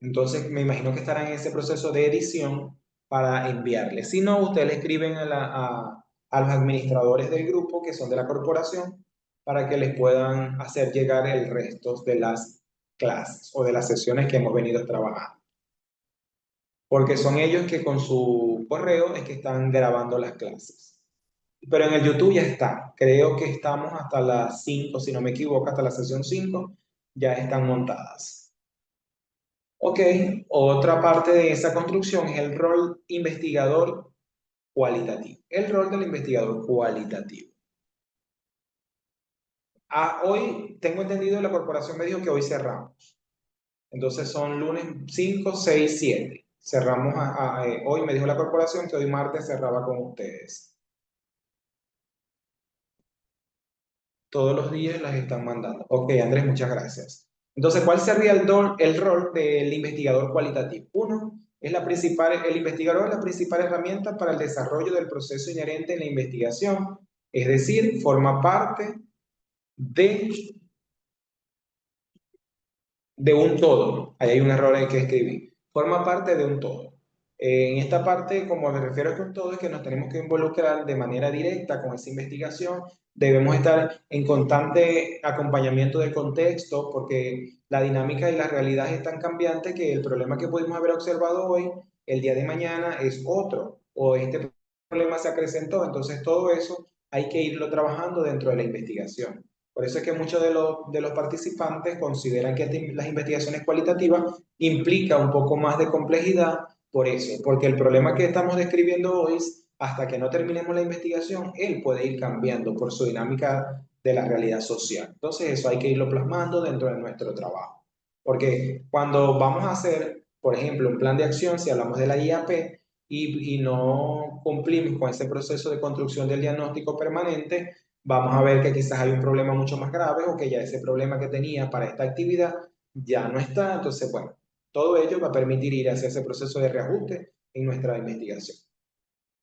Entonces, me imagino que estarán en ese proceso de edición para enviarle. Si no, ustedes le escriben a los administradores del grupo, que son de la corporación, para que les puedan hacer llegar el resto de las clases o de las sesiones que hemos venido trabajando. Porque son ellos que con su correo es que están grabando las clases. Pero en el YouTube ya está. Creo que estamos hasta las 5, si no me equivoco, hasta la sesión 5, ya están montadas. Ok, otra parte de esa construcción es el rol investigador cualitativo. El rol del investigador cualitativo. Hoy tengo entendido, la corporación me dijo que hoy cerramos. Entonces son lunes 5, 6, 7. Cerramos hoy, me dijo la corporación que hoy martes cerraba con ustedes. Todos los días las están mandando. Ok, Andrés, muchas gracias. Entonces, ¿cuál sería el rol del investigador cualitativo? Uno, el investigador es la principal herramienta para el desarrollo del proceso inherente en la investigación, es decir, forma parte de, de un todo. Ahí hay un error en que escribí. Forma parte de un todo. En esta parte, como me refiero a un todo, es que nos tenemos que involucrar de manera directa con esa investigación. Debemos estar en constante acompañamiento del contexto porque la dinámica y la realidad es tan cambiante que el problema que pudimos haber observado hoy, el día de mañana es otro, o este problema se acrecentó. Entonces, todo eso hay que irlo trabajando dentro de la investigación. Por eso es que muchos de los participantes consideran que las investigaciones cualitativas implica un poco más de complejidad por eso, porque el problema que estamos describiendo hoy, hasta que no terminemos la investigación, él puede ir cambiando por su dinámica de la realidad social. Entonces eso hay que irlo plasmando dentro de nuestro trabajo. Porque cuando vamos a hacer, por ejemplo, un plan de acción, si hablamos de la IAP, y no cumplimos con ese proceso de construcción del diagnóstico permanente, vamos a ver que quizás hay un problema mucho más grave o que ya ese problema que tenía para esta actividad ya no está. Entonces, bueno, todo ello va a permitir ir hacia ese proceso de reajuste en nuestra investigación.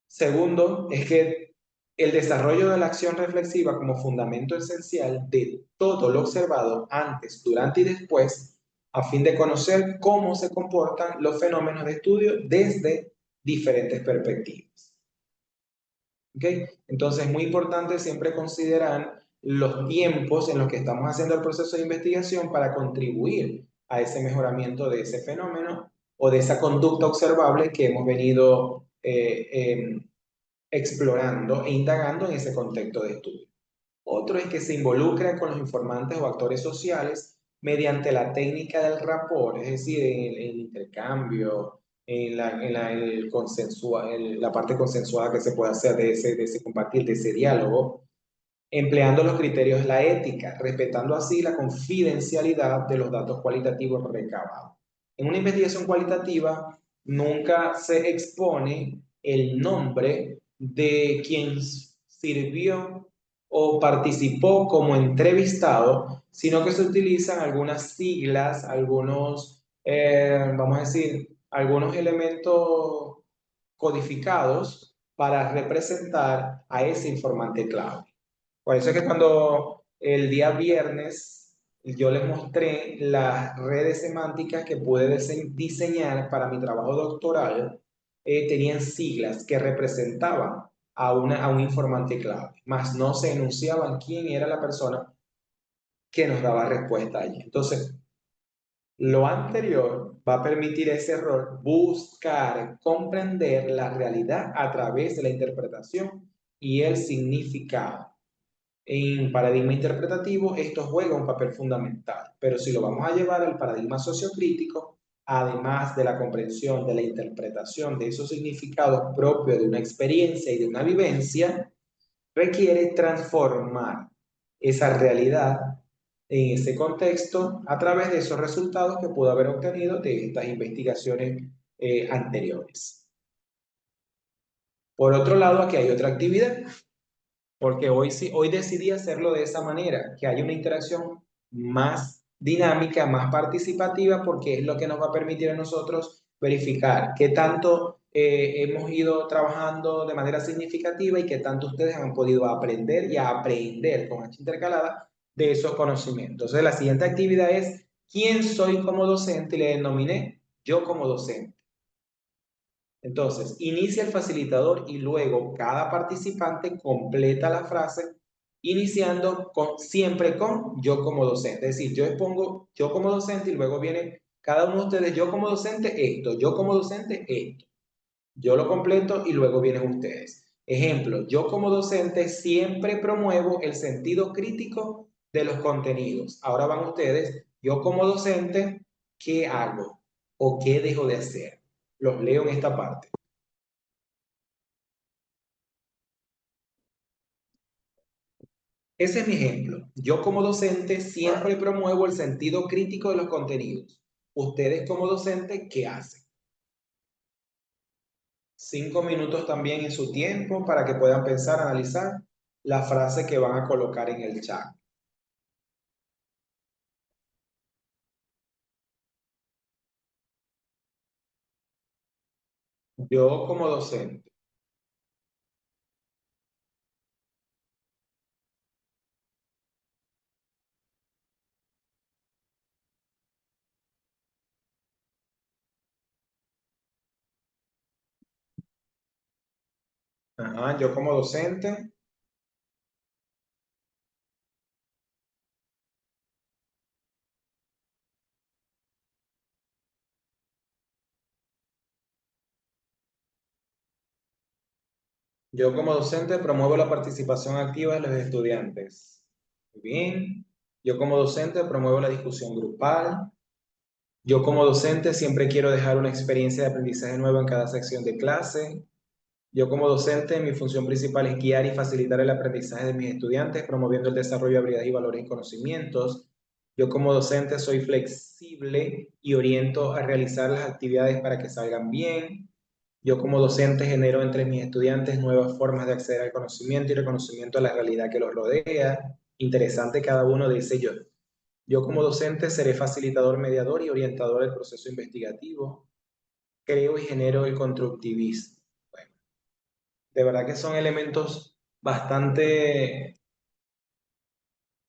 Segundo, es que el desarrollo de la acción reflexiva como fundamento esencial de todo lo observado antes, durante y después, a fin de conocer cómo se comportan los fenómenos de estudio desde diferentes perspectivas. ¿Okay? Entonces es muy importante siempre considerar los tiempos en los que estamos haciendo el proceso de investigación para contribuir a ese mejoramiento de ese fenómeno o de esa conducta observable que hemos venido explorando e indagando en ese contexto de estudio. Otro es que se involucra con los informantes o actores sociales mediante la técnica del rapport, es decir, el intercambio, la parte consensuada que se puede hacer de ese compartir, de ese diálogo, empleando los criterios de la ética, respetando así la confidencialidad de los datos cualitativos recabados. En una investigación cualitativa nunca se expone el nombre de quien sirvió o participó como entrevistado, sino que se utilizan algunas siglas, vamos a decir, algunos elementos codificados para representar a ese informante clave. Por eso es que cuando el día viernes yo les mostré las redes semánticas que pude diseñar para mi trabajo doctoral, tenían siglas que representaban a un informante clave, más no se enunciaban quién era la persona que nos daba respuesta allí. Entonces, lo anterior va a permitir a ese error buscar comprender la realidad a través de la interpretación y el significado. En paradigma interpretativo, esto juega un papel fundamental, pero si lo vamos a llevar al paradigma sociocrítico, además de la comprensión de la interpretación de esos significados propios de una experiencia y de una vivencia, requiere transformar esa realidad en ese contexto a través de esos resultados que pudo haber obtenido de estas investigaciones anteriores. Por otro lado, aquí hay otra actividad porque hoy sí, hoy decidí hacerlo de esa manera, que haya una interacción más dinámica, más participativa, porque es lo que nos va a permitir a nosotros verificar qué tanto hemos ido trabajando de manera significativa y qué tanto ustedes han podido aprender y aprender con H intercalada de esos conocimientos. Entonces, la siguiente actividad es ¿quién soy como docente? Y le denominé yo como docente. Entonces, inicia el facilitador y luego cada participante completa la frase iniciando siempre con yo como docente. Es decir, yo expongo yo como docente y luego viene cada uno de ustedes yo como docente esto, yo como docente esto. Yo lo completo y luego vienen ustedes. Ejemplo, yo como docente siempre promuevo el sentido crítico de los contenidos. Ahora van ustedes, yo como docente, ¿qué hago o qué dejo de hacer? Los leo en esta parte. Ese es mi ejemplo. Yo como docente siempre promuevo el sentido crítico de los contenidos. Ustedes como docente, ¿qué hacen? 5 minutos también en su tiempo para que puedan pensar, analizar la frase que van a colocar en el chat. Yo como docente. Ajá, yo como docente. Yo como docente promuevo la participación activa de los estudiantes. Muy bien. Yo como docente promuevo la discusión grupal. Yo como docente siempre quiero dejar una experiencia de aprendizaje nuevo en cada sección de clase. Yo como docente, mi función principal es guiar y facilitar el aprendizaje de mis estudiantes, promoviendo el desarrollo de habilidades y valores y conocimientos. Yo como docente soy flexible y oriento a realizar las actividades para que salgan bien. Yo como docente genero entre mis estudiantes nuevas formas de acceder al conocimiento y reconocimiento a la realidad que los rodea. Interesante cada uno de ese yo. Yo como docente seré facilitador, mediador y orientador del proceso investigativo. Creo y genero el constructivismo. Bueno, de verdad que son elementos bastante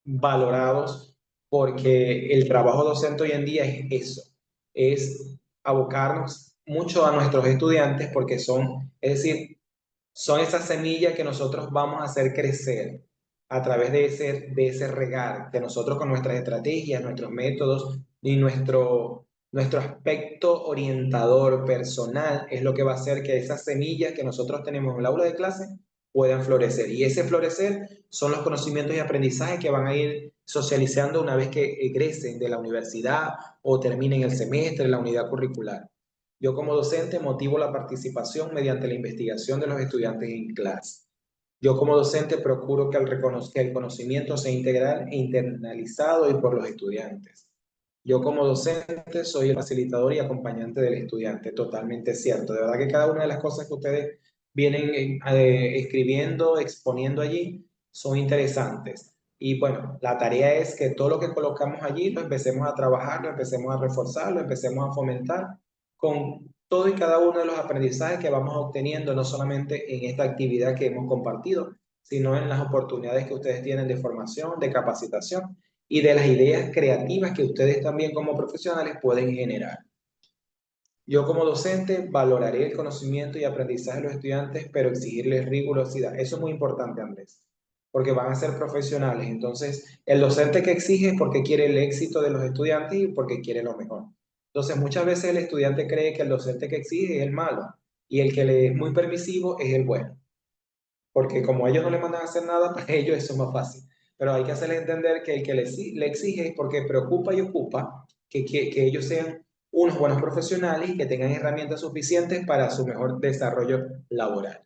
valorados porque el trabajo docente hoy en día es eso, es abocarnos mucho a nuestros estudiantes porque son, es decir, son esas semillas que nosotros vamos a hacer crecer a través de ese regar, que nosotros con nuestras estrategias, nuestros métodos y nuestro aspecto orientador personal es lo que va a hacer que esas semillas que nosotros tenemos en el aula de clase puedan florecer. Y ese florecer son los conocimientos y aprendizajes que van a ir socializando una vez que egresen de la universidad o terminen el semestre, la unidad curricular. Yo como docente motivo la participación mediante la investigación de los estudiantes en clase. Yo como docente procuro que el conocimiento sea integral e internalizado y por los estudiantes. Yo como docente soy el facilitador y acompañante del estudiante, totalmente cierto. De verdad que cada una de las cosas que ustedes vienen escribiendo, exponiendo allí, son interesantes. Y bueno, la tarea es que todo lo que colocamos allí lo empecemos a trabajar, lo empecemos a reforzar, lo empecemos a fomentar con todo y cada uno de los aprendizajes que vamos obteniendo, no solamente en esta actividad que hemos compartido, sino en las oportunidades que ustedes tienen de formación, de capacitación y de las ideas creativas que ustedes también como profesionales pueden generar. Yo como docente valoraré el conocimiento y aprendizaje de los estudiantes, pero exigirles rigurosidad. Eso es muy importante, Andrés, porque van a ser profesionales. Entonces, el docente que exige es porque quiere el éxito de los estudiantes y porque quiere lo mejor. Entonces, muchas veces el estudiante cree que el docente que exige es el malo y el que le es muy permisivo es el bueno, porque como ellos no le mandan a hacer nada, para ellos eso es más fácil. Pero hay que hacerles entender que el que le exige es porque preocupa y ocupa que ellos sean unos buenos profesionales y que tengan herramientas suficientes para su mejor desarrollo laboral.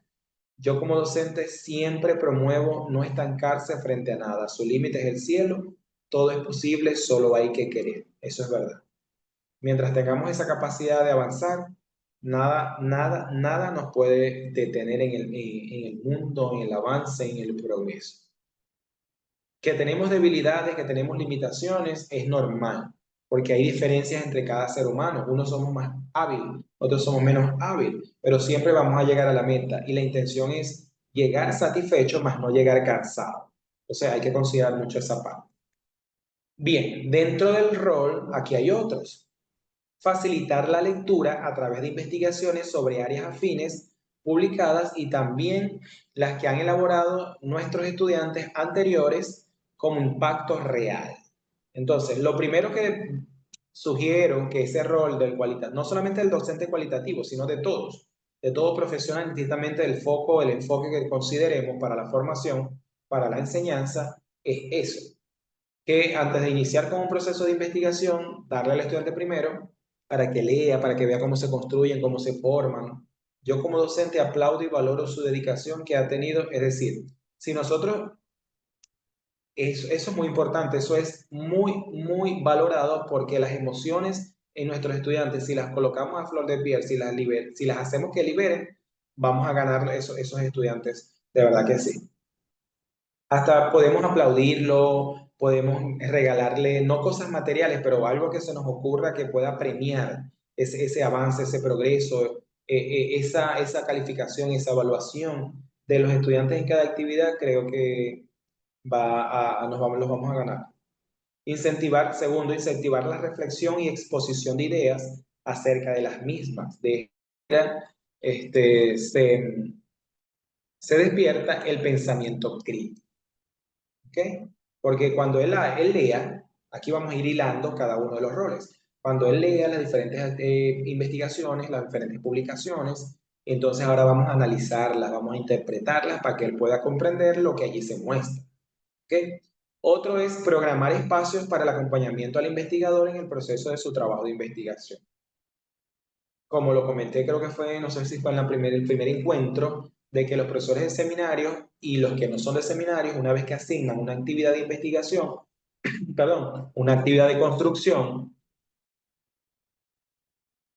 Yo como docente siempre promuevo no estancarse frente a nada. Su límite es el cielo, todo es posible, solo hay que querer. Eso es verdad. Mientras tengamos esa capacidad de avanzar, Nada nos puede detener en el mundo, en el avance, en el progreso. Que tenemos debilidades, que tenemos limitaciones, es normal, porque hay diferencias entre cada ser humano. Unos somos más hábiles, otros somos menos hábiles, pero siempre vamos a llegar a la meta y la intención es llegar satisfecho, más no llegar cansado. O sea, hay que considerar mucho esa parte. Bien, dentro del rol, aquí hay otros. Facilitar la lectura a través de investigaciones sobre áreas afines publicadas y también las que han elaborado nuestros estudiantes anteriores como impacto real. Entonces, lo primero que sugiero que ese rol del cualitativo, no solamente del docente cualitativo, sino de todo profesional, indistintamente del foco, el enfoque que consideremos para la formación, para la enseñanza, es eso, que antes de iniciar con un proceso de investigación, darle al estudiante primero para que lea, para que vea cómo se construyen, cómo se forman. Yo como docente aplaudo y valoro su dedicación que ha tenido, es decir, si nosotros, eso es muy importante, eso es muy valorado porque las emociones en nuestros estudiantes, si las colocamos a flor de piel, si las hacemos que liberen, vamos a ganar esos estudiantes, de verdad que sí. Hasta podemos aplaudirlo, podemos regalarle, no cosas materiales, pero algo que se nos ocurra que pueda premiar ese avance, ese progreso, esa calificación, esa evaluación de los estudiantes en cada actividad, creo que los vamos a ganar. Segundo, incentivar la reflexión y exposición de ideas acerca de las mismas. De este, se despierta el pensamiento crítico. ¿Ok? Porque cuando él lea, aquí vamos a ir hilando cada uno de los roles. Cuando él lea las diferentes investigaciones, las diferentes publicaciones, entonces ahora vamos a analizarlas, vamos a interpretarlas para que él pueda comprender lo que allí se muestra. ¿Ok? Otro es programar espacios para el acompañamiento al investigador en el proceso de su trabajo de investigación. Como lo comenté, creo que fue, no sé si fue en el primer encuentro, de que los profesores de seminarios y los que no son de seminarios, una vez que asignan una actividad de investigación, perdón, una actividad de construcción,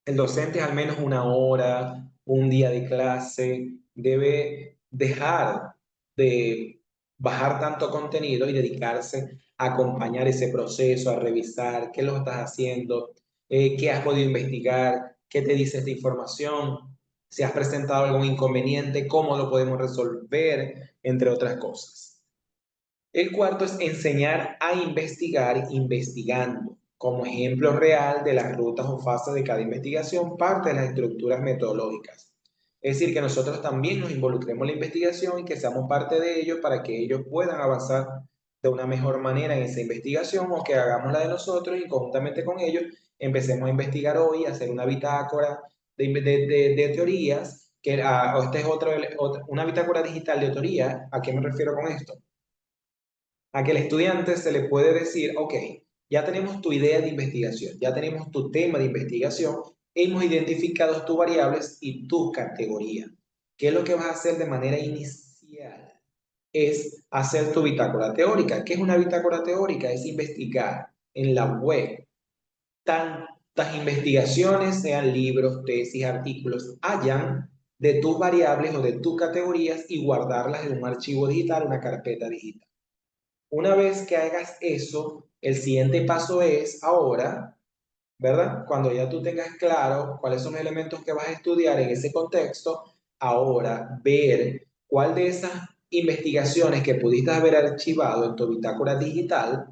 el docente al menos una hora, un día de clase, debe dejar de bajar tanto contenido y dedicarse a acompañar ese proceso, a revisar qué lo estás haciendo, qué has podido investigar, qué te dice esta información, si has presentado algún inconveniente, cómo lo podemos resolver, entre otras cosas. El cuarto es enseñar a investigar investigando. Como ejemplo real de las rutas o fases de cada investigación, parte de las estructuras metodológicas. Es decir, que nosotros también nos involucremos en la investigación y que seamos parte de ellos para que ellos puedan avanzar de una mejor manera en esa investigación o que hagamos la de nosotros y conjuntamente con ellos empecemos a investigar hoy, a hacer una bitácora de teorías, o este es una bitácora digital de teoría. ¿A qué me refiero con esto? A que al estudiante se le puede decir, ok, ya tenemos tu idea de investigación, ya tenemos tu tema de investigación, hemos identificado tus variables y tu categoría. ¿Qué es lo que vas a hacer de manera inicial? Es hacer tu bitácora teórica. ¿Qué es una bitácora teórica? Es investigar en la web tantas investigaciones, sean libros, tesis, artículos, hayan de tus variables o de tus categorías y guardarlas en un archivo digital, una carpeta digital. Una vez que hagas eso, el siguiente paso es ahora, ¿verdad? Cuando ya tú tengas claro cuáles son los elementos que vas a estudiar en ese contexto, ahora ver cuál de esas investigaciones que pudiste haber archivado en tu bitácora digital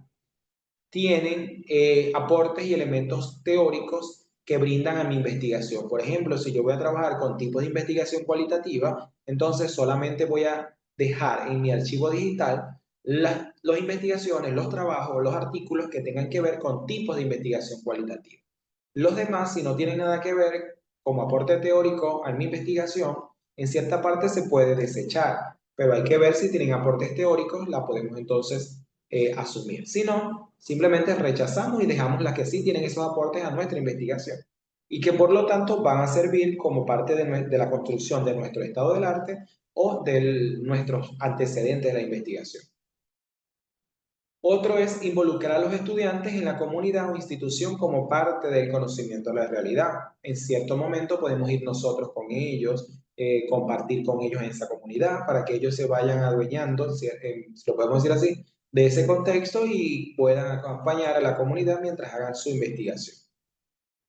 tienen aportes y elementos teóricos que brindan a mi investigación. Por ejemplo, si yo voy a trabajar con tipos de investigación cualitativa, entonces solamente voy a dejar en mi archivo digital las investigaciones, los trabajos, los artículos que tengan que ver con tipos de investigación cualitativa. Los demás, si no tienen nada que ver como aporte teórico a mi investigación, en cierta parte se puede desechar, pero hay que ver si tienen aportes teóricos, la podemos entonces asumir. Si no, simplemente rechazamos y dejamos las que sí tienen esos aportes a nuestra investigación y que por lo tanto van a servir como parte de la construcción de nuestro estado del arte o de nuestros antecedentes de la investigación. Otro es involucrar a los estudiantes en la comunidad o institución como parte del conocimiento de la realidad. En cierto momento podemos ir nosotros con ellos, compartir con ellos en esa comunidad para que ellos se vayan adueñando, si lo podemos decir así, de ese contexto y puedan acompañar a la comunidad mientras hagan su investigación.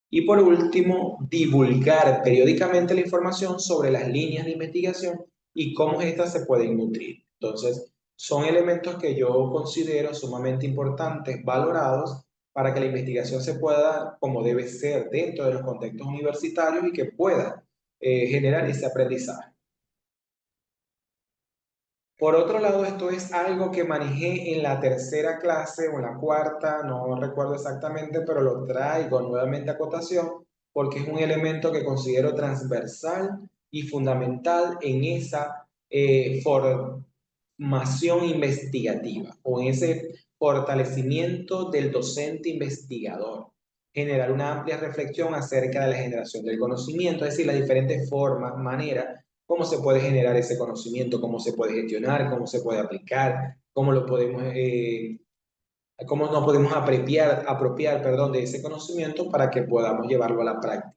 Y por último, divulgar periódicamente la información sobre las líneas de investigación y cómo éstas se pueden nutrir. Entonces, son elementos que yo considero sumamente importantes, valorados, para que la investigación se pueda dar como debe ser dentro de los contextos universitarios y que pueda generar ese aprendizaje. Por otro lado, esto es algo que manejé en la tercera clase o en la cuarta, no recuerdo exactamente, pero lo traigo nuevamente a cotación porque es un elemento que considero transversal y fundamental en esa formación investigativa o en ese fortalecimiento del docente investigador. Generar una amplia reflexión acerca de la generación del conocimiento, es decir, las diferentes formas, maneras cómo se puede generar ese conocimiento, cómo se puede gestionar, cómo se puede aplicar, cómo lo podemos, cómo nos podemos apropiar, de ese conocimiento para que podamos llevarlo a la práctica.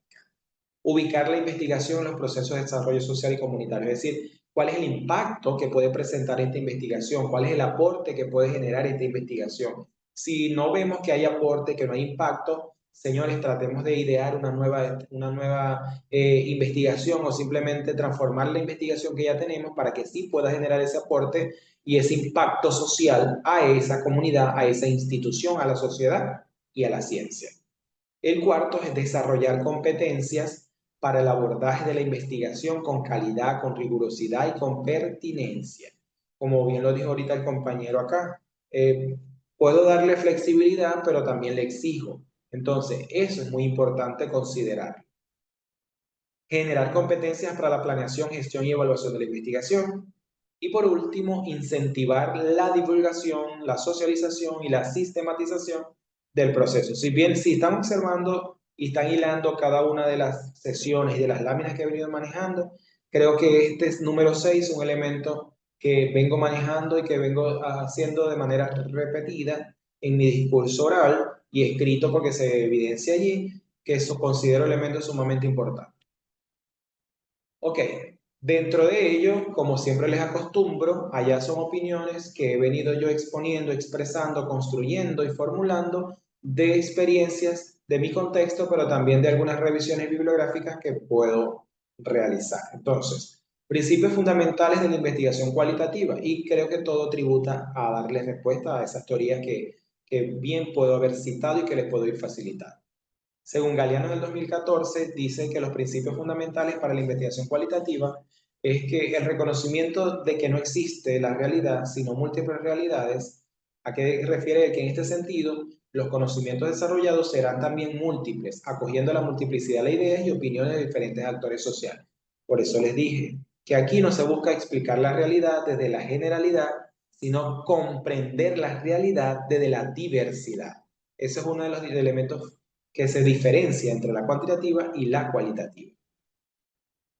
Ubicar la investigación en los procesos de desarrollo social y comunitario, es decir, cuál es el impacto que puede presentar esta investigación, cuál es el aporte que puede generar esta investigación. Si no vemos que hay aporte, que no hay impacto, señores, tratemos de idear una nueva investigación o simplemente transformar la investigación que ya tenemos para que sí pueda generar ese aporte y ese impacto social a esa comunidad, a esa institución, a la sociedad y a la ciencia. El cuarto es desarrollar competencias para el abordaje de la investigación con calidad, con rigurosidad y con pertinencia. Como bien lo dijo ahorita el compañero acá, puedo darle flexibilidad, pero también le exijo. Entonces, eso es muy importante considerar. Generar competencias para la planeación, gestión y evaluación de la investigación. Y por último, incentivar la divulgación, la socialización y la sistematización del proceso. Si están observando y están hilando cada una de las sesiones y de las láminas que he venido manejando, creo que este es número 6, un elemento que vengo manejando y que vengo haciendo de manera repetida en mi discurso oral y escrito porque se evidencia allí que eso considero elementos sumamente importantes. Ok, dentro de ello, como siempre les acostumbro, allá son opiniones que he venido yo exponiendo, expresando, construyendo y formulando de experiencias de mi contexto, pero también de algunas revisiones bibliográficas que puedo realizar. Entonces, principios fundamentales de la investigación cualitativa y creo que todo tributa a darle respuesta a esas teorías que bien puedo haber citado y que les puedo ir facilitando. Según Galeano del 2014, dice que los principios fundamentales para la investigación cualitativa es que el reconocimiento de que no existe la realidad, sino múltiples realidades. ¿A qué refiere? Que en este sentido, los conocimientos desarrollados serán también múltiples, acogiendo la multiplicidad de ideas y opiniones de diferentes actores sociales. Por eso les dije que aquí no se busca explicar la realidad desde la generalidad, sino comprender la realidad desde la diversidad. Ese es uno de los elementos que se diferencia entre la cuantitativa y la cualitativa.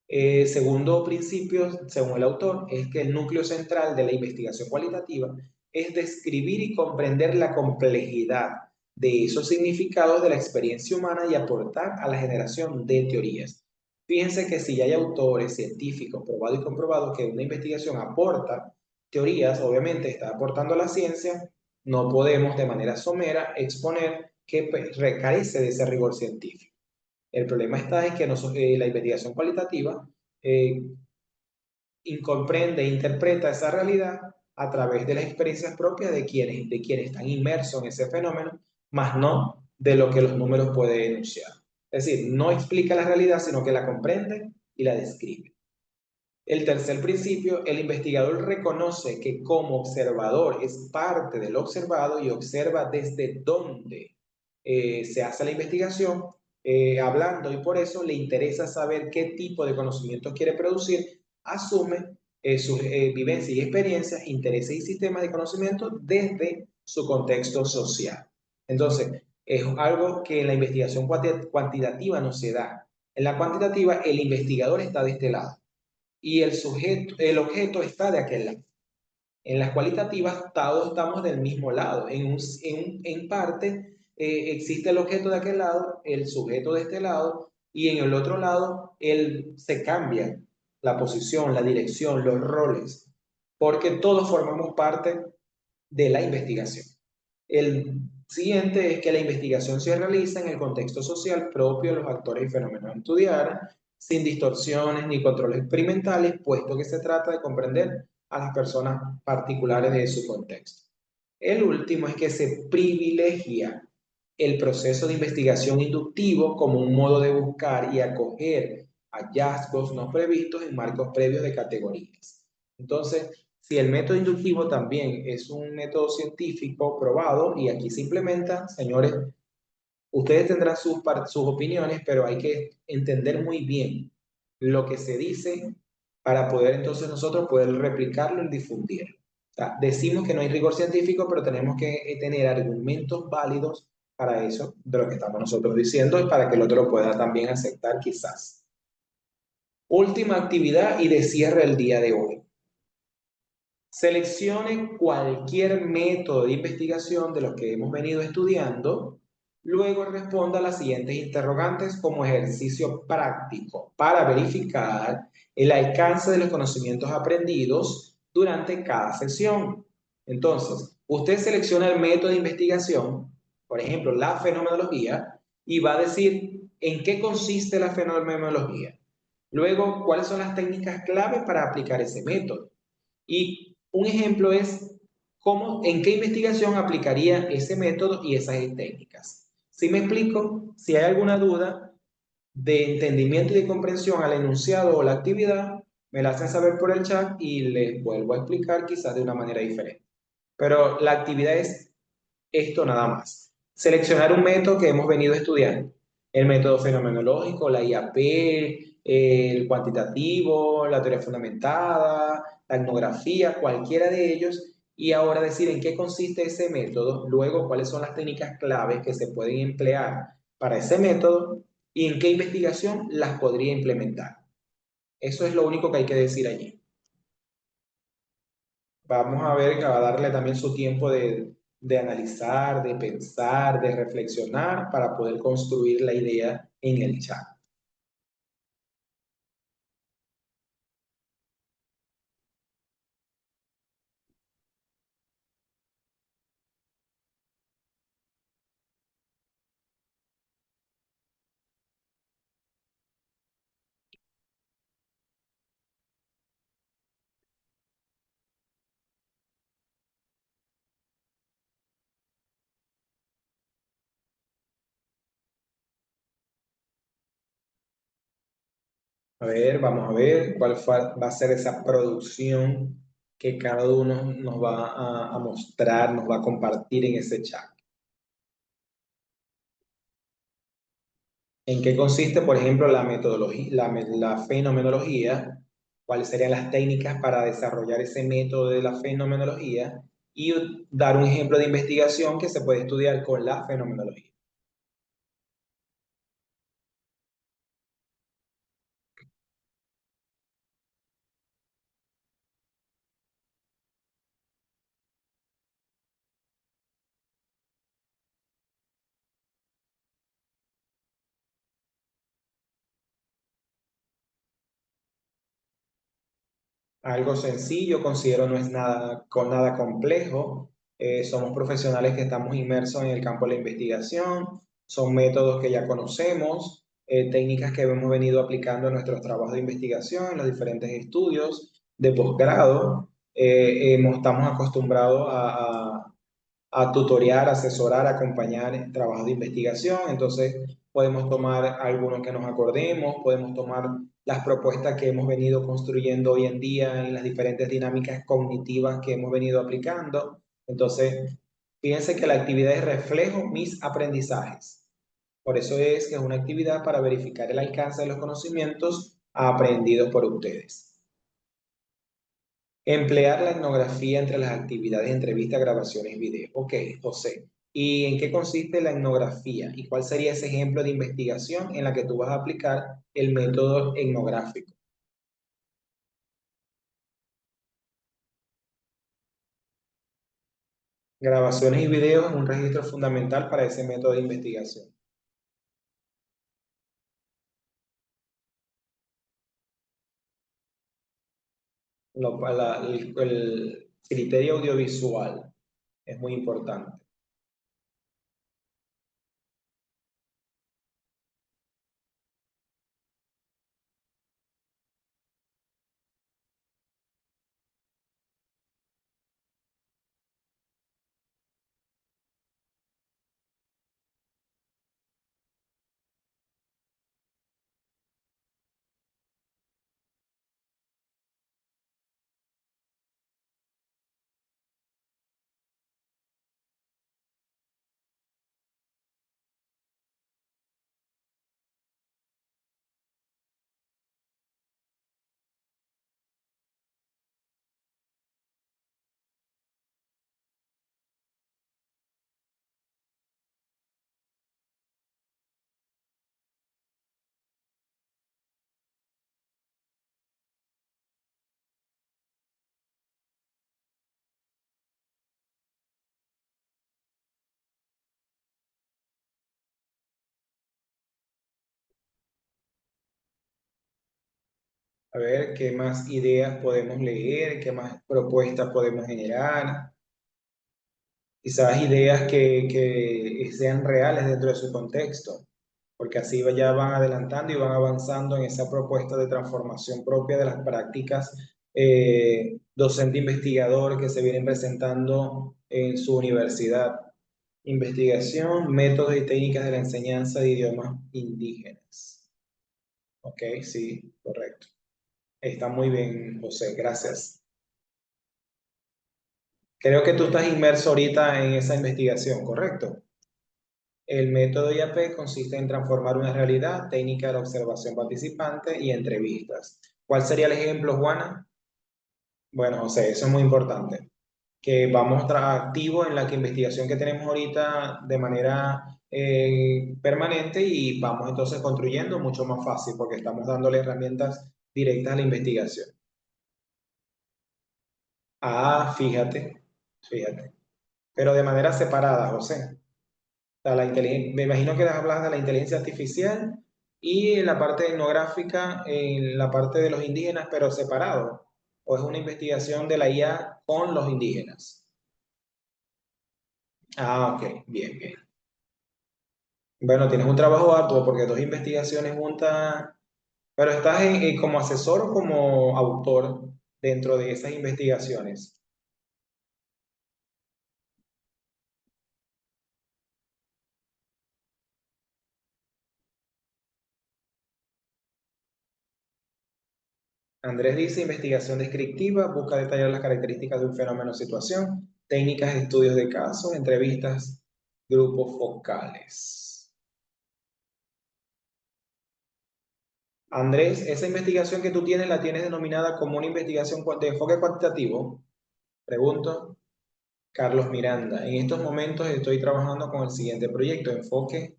Segundo principio, según el autor, es que el núcleo central de la investigación cualitativa es describir y comprender la complejidad de esos significados de la experiencia humana y aportar a la generación de teorías. Fíjense que si ya hay autores científicos probados y comprobados que una investigación aporta teorías, obviamente está aportando a la ciencia, no podemos de manera somera exponer que carece de ese rigor científico. El problema está en que la investigación cualitativa eh, comprende e interpreta esa realidad a través de las experiencias propias de quienes están inmersos en ese fenómeno, más no de lo que los números pueden enunciar. Es decir, no explica la realidad, sino que la comprende y la describe. El tercer principio, el investigador reconoce que como observador es parte del observado y observa desde dónde se hace la investigación, hablando, y por eso le interesa saber qué tipo de conocimientos quiere producir, asume sus vivencias y experiencias, intereses y sistemas de conocimiento desde su contexto social. Entonces, es algo que en la investigación cuantitativa no se da. En la cuantitativa, el investigador está de este lado y el objeto está de aquel lado. En las cualitativas todos estamos del mismo lado. En parte existe el objeto de aquel lado, el sujeto de este lado, y en el otro lado se cambia la posición, la dirección, los roles, porque todos formamos parte de la investigación. El siguiente es que la investigación se realiza en el contexto social propio de los actores y fenómenos a estudiar, sin distorsiones ni controles experimentales, puesto que se trata de comprender a las personas particulares de su contexto. El último es que se privilegia el proceso de investigación inductivo como un modo de buscar y acoger hallazgos no previstos en marcos previos de categorías. Entonces, si el método inductivo también es un método científico probado y aquí se implementa, señores, ustedes tendrán sus opiniones, pero hay que entender muy bien lo que se dice para poder entonces nosotros poder replicarlo y difundirlo. O sea, decimos que no hay rigor científico, pero tenemos que tener argumentos válidos para eso, de lo que estamos nosotros diciendo, y para que el otro lo pueda también aceptar quizás. Última actividad y de cierre el día de hoy. Seleccione cualquier método de investigación de los que hemos venido estudiando, luego responda a las siguientes interrogantes como ejercicio práctico para verificar el alcance de los conocimientos aprendidos durante cada sesión. Entonces, usted selecciona el método de investigación, por ejemplo, la fenomenología, y va a decir en qué consiste la fenomenología. Luego, cuáles son las técnicas clave para aplicar ese método. Y un ejemplo es en qué investigación aplicaría ese método y esas técnicas. Si me explico, si hay alguna duda de entendimiento y de comprensión al enunciado o la actividad, me la hacen saber por el chat y les vuelvo a explicar quizás de una manera diferente. Pero la actividad es esto nada más. Seleccionar un método que hemos venido estudiando. El método fenomenológico, la IAP, el cuantitativo, la teoría fundamentada, la etnografía, cualquiera de ellos, y ahora decir en qué consiste ese método, luego cuáles son las técnicas claves que se pueden emplear para ese método y en qué investigación las podría implementar. Eso es lo único que hay que decir allí. Vamos a ver que va a darle también su tiempo de analizar, de pensar, de reflexionar para poder construir la idea en el chat. A ver, vamos a ver cuál va a ser esa producción que cada uno nos va a mostrar, nos va a compartir en ese chat. ¿En qué consiste, por ejemplo, la metodología, la fenomenología? ¿Cuáles serían las técnicas para desarrollar ese método de la fenomenología? Y dar un ejemplo de investigación que se puede estudiar con la fenomenología. Algo sencillo, considero no es nada complejo. Somos profesionales que estamos inmersos en el campo de la investigación, son métodos que ya conocemos, técnicas que hemos venido aplicando en nuestros trabajos de investigación, en los diferentes estudios de posgrado. Estamos acostumbrados a tutorear, asesorar, acompañar en trabajos de investigación. Entonces, podemos tomar algunos que nos acordemos, podemos tomar las propuestas que hemos venido construyendo hoy en día en las diferentes dinámicas cognitivas que hemos venido aplicando. Entonces, fíjense que la actividad es reflejo mis aprendizajes. Por eso es que es una actividad para verificar el alcance de los conocimientos aprendidos por ustedes. Emplear la etnografía entre las actividades, entrevistas, grabaciones y video. Ok, José. ¿Y en qué consiste la etnografía? ¿Y cuál sería ese ejemplo de investigación en la que tú vas a aplicar el método etnográfico? Grabaciones y videos es un registro fundamental para ese método de investigación. El criterio audiovisual es muy importante. A ver qué más ideas podemos leer, qué más propuestas podemos generar, quizás ideas que sean reales dentro de su contexto, porque así ya van adelantando y van avanzando en esa propuesta de transformación propia de las prácticas docente-investigador que se vienen presentando en su universidad. Investigación, métodos y técnicas de la enseñanza de idiomas indígenas. Ok, sí, correcto. Está muy bien, José, gracias. Creo que tú estás inmerso ahorita en esa investigación, ¿correcto? El método IAP consiste en transformar una realidad, técnica de la observación participante y entrevistas. ¿Cuál sería el ejemplo, Juana? Bueno, José, eso es muy importante. Que vamos activo en la que investigación que tenemos ahorita de manera permanente y vamos entonces construyendo mucho más fácil porque estamos dándole herramientas directas a la investigación. Ah, fíjate, fíjate. Pero de manera separada, José. O sea, me imagino que hablas de la inteligencia artificial y en la parte etnográfica, en la parte de los indígenas, pero separado. ¿O es una investigación de la IA con los indígenas? Ah, ok, bien, bien. Bueno, tienes un trabajo arduo porque dos investigaciones juntas, pero estás como asesor o como autor dentro de esas investigaciones. Andrés dice, investigación descriptiva, busca detallar las características de un fenómeno o situación, técnicas de estudios de casos, entrevistas, grupos focales. Andrés, esa investigación que tú tienes la tienes denominada como una investigación de enfoque cuantitativo. Pregunto. Carlos Miranda, en estos momentos estoy trabajando con el siguiente proyecto, enfoque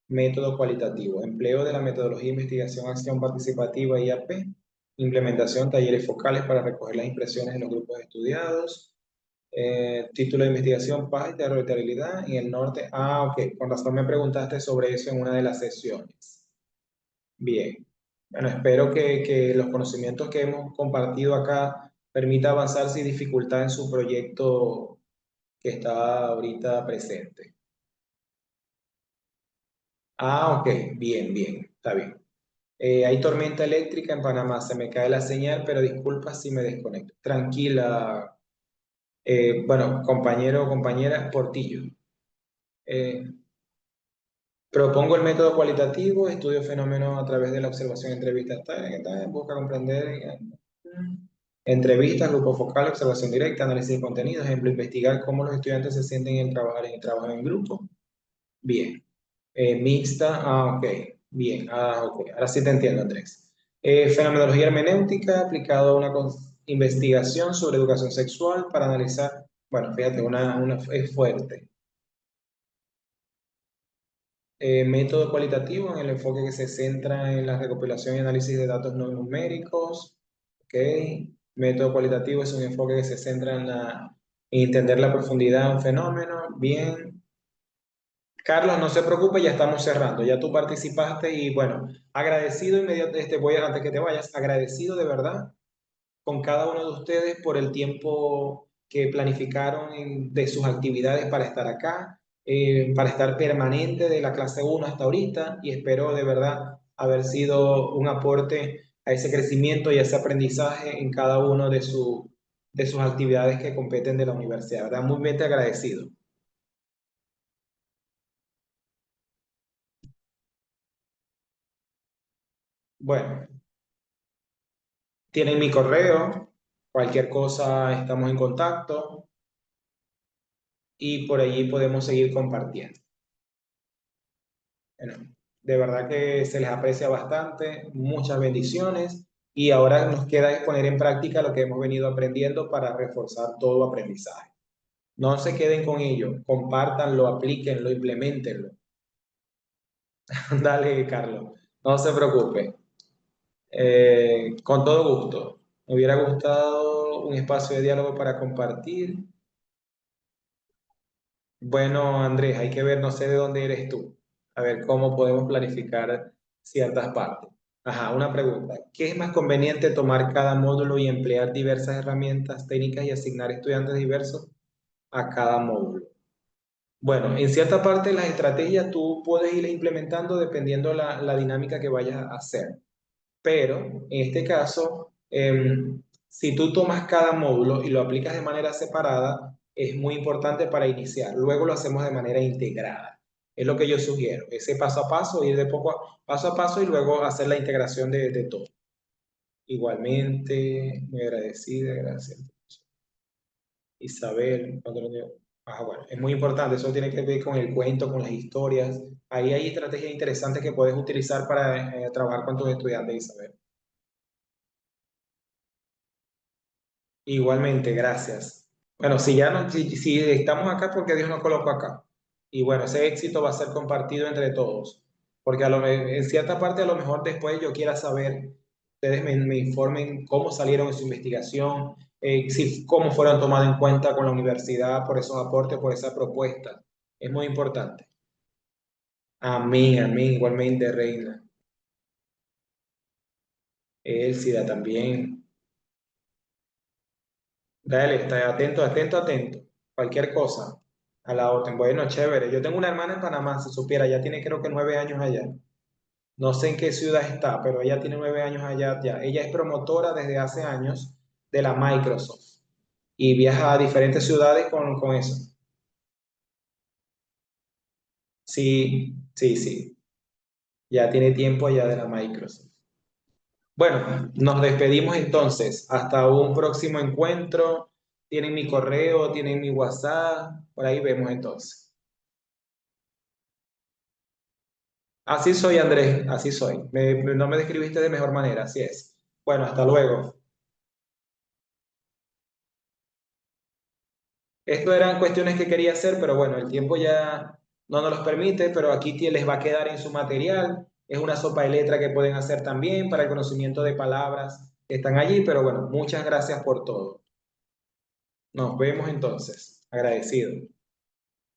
método cualitativo, empleo de la metodología de investigación, acción participativa IAP, implementación, talleres focales para recoger las impresiones de los grupos estudiados, título de investigación, paz y territorialidad en el norte. Ah, ok, con razón me preguntaste sobre eso en una de las sesiones. Bien, bueno, espero que los conocimientos que hemos compartido acá permita avanzar sin dificultad en su proyecto que está ahorita presente. Ah, ok, bien, bien, está bien. Hay tormenta eléctrica en Panamá, se me cae la señal, pero disculpa si me desconecto. Tranquila, bueno, compañero o compañera Portillo. Eh, Propongo el método cualitativo, estudio fenómenos a través de la observación, entrevista, busca comprender, entrevistas, grupo focal, observación directa, análisis de contenido, ejemplo, investigar cómo los estudiantes se sienten en el trabajo en grupo. Bien. Mixta, ah, ok, bien, ah, ok, ahora sí te entiendo, Andrés. Fenomenología hermenéutica aplicado a una investigación sobre educación sexual para analizar, bueno, fíjate, es fuerte. Método cualitativo en el enfoque que se centra en la recopilación y análisis de datos no numéricos, ok. Método cualitativo es un enfoque que se centra en la entender la profundidad de un fenómeno. Bien. Carlos, no se preocupe, ya estamos cerrando. Ya tú participaste y bueno, agradecido inmediatamente, antes que te vayas, agradecido de verdad con cada uno de ustedes por el tiempo que planificaron de sus actividades para estar acá, para estar permanente de la clase 1 hasta ahorita y espero de verdad haber sido un aporte a ese crecimiento y a ese aprendizaje en cada uno de sus actividades que competen de la universidad. ¿Verdad? Muy bien agradecido. Bueno, tienen mi correo, cualquier cosa estamos en contacto y por allí podemos seguir compartiendo. Bueno, de verdad que se les aprecia bastante, muchas bendiciones y ahora nos queda es poner en práctica lo que hemos venido aprendiendo para reforzar todo aprendizaje. No se queden con ello, compártanlo, aplíquenlo, implementenlo. Dale, Carlos, no se preocupe. Con todo gusto. Me hubiera gustado un espacio de diálogo para compartir. Bueno, Andrés, hay que ver, no sé de dónde eres tú. A ver cómo podemos planificar ciertas partes. Ajá, una pregunta. ¿Qué es más conveniente tomar cada módulo y emplear diversas herramientas técnicas y asignar estudiantes diversos a cada módulo? Bueno, en cierta parte las estrategias tú puedes ir implementando dependiendo la dinámica que vayas a hacer. Pero en este caso, si tú tomas cada módulo y lo aplicas de manera separada, es muy importante para iniciar. Luego lo hacemos de manera integrada. Es lo que yo sugiero. Ese paso a paso, ir de paso a paso y luego hacer la integración de todo. Igualmente, muy agradecida, gracias. Isabel, bueno, es muy importante, eso tiene que ver con el cuento, con las historias. Ahí hay estrategias interesantes que puedes utilizar para trabajar con tus estudiantes, Isabel. Igualmente, gracias. Bueno, si ya no, si estamos acá porque Dios nos colocó acá. Y bueno, ese éxito va a ser compartido entre todos. Porque en cierta parte a lo mejor después yo quiera saber, ustedes me informen cómo salieron en su investigación, cómo fueron tomados en cuenta con la universidad por esos aportes, por esa propuesta. Es muy importante. Amén, amén, igualmente, Reina. Elcida también. Dale, está atento, atento, atento. Cualquier cosa a la orden. Bueno, chévere. Yo tengo una hermana en Panamá, si supiera, ya tiene creo que 9 años allá. No sé en qué ciudad está, pero ella tiene 9 años allá ya. Ella es promotora desde hace años de la Microsoft y viaja a diferentes ciudades con eso. Sí, sí, sí. Ya tiene tiempo allá de la Microsoft. Bueno, nos despedimos entonces. Hasta un próximo encuentro. Tienen mi correo, tienen mi WhatsApp. Por ahí vemos entonces. Así soy, Andrés, así soy. No me describiste de mejor manera, así es. Bueno, hasta luego. Esto eran cuestiones que quería hacer, pero bueno, el tiempo ya no nos los permite, pero aquí les va a quedar en su material. Es una sopa de letra que pueden hacer también para el conocimiento de palabras que están allí, pero bueno, muchas gracias por todo. Nos vemos entonces. Agradecido.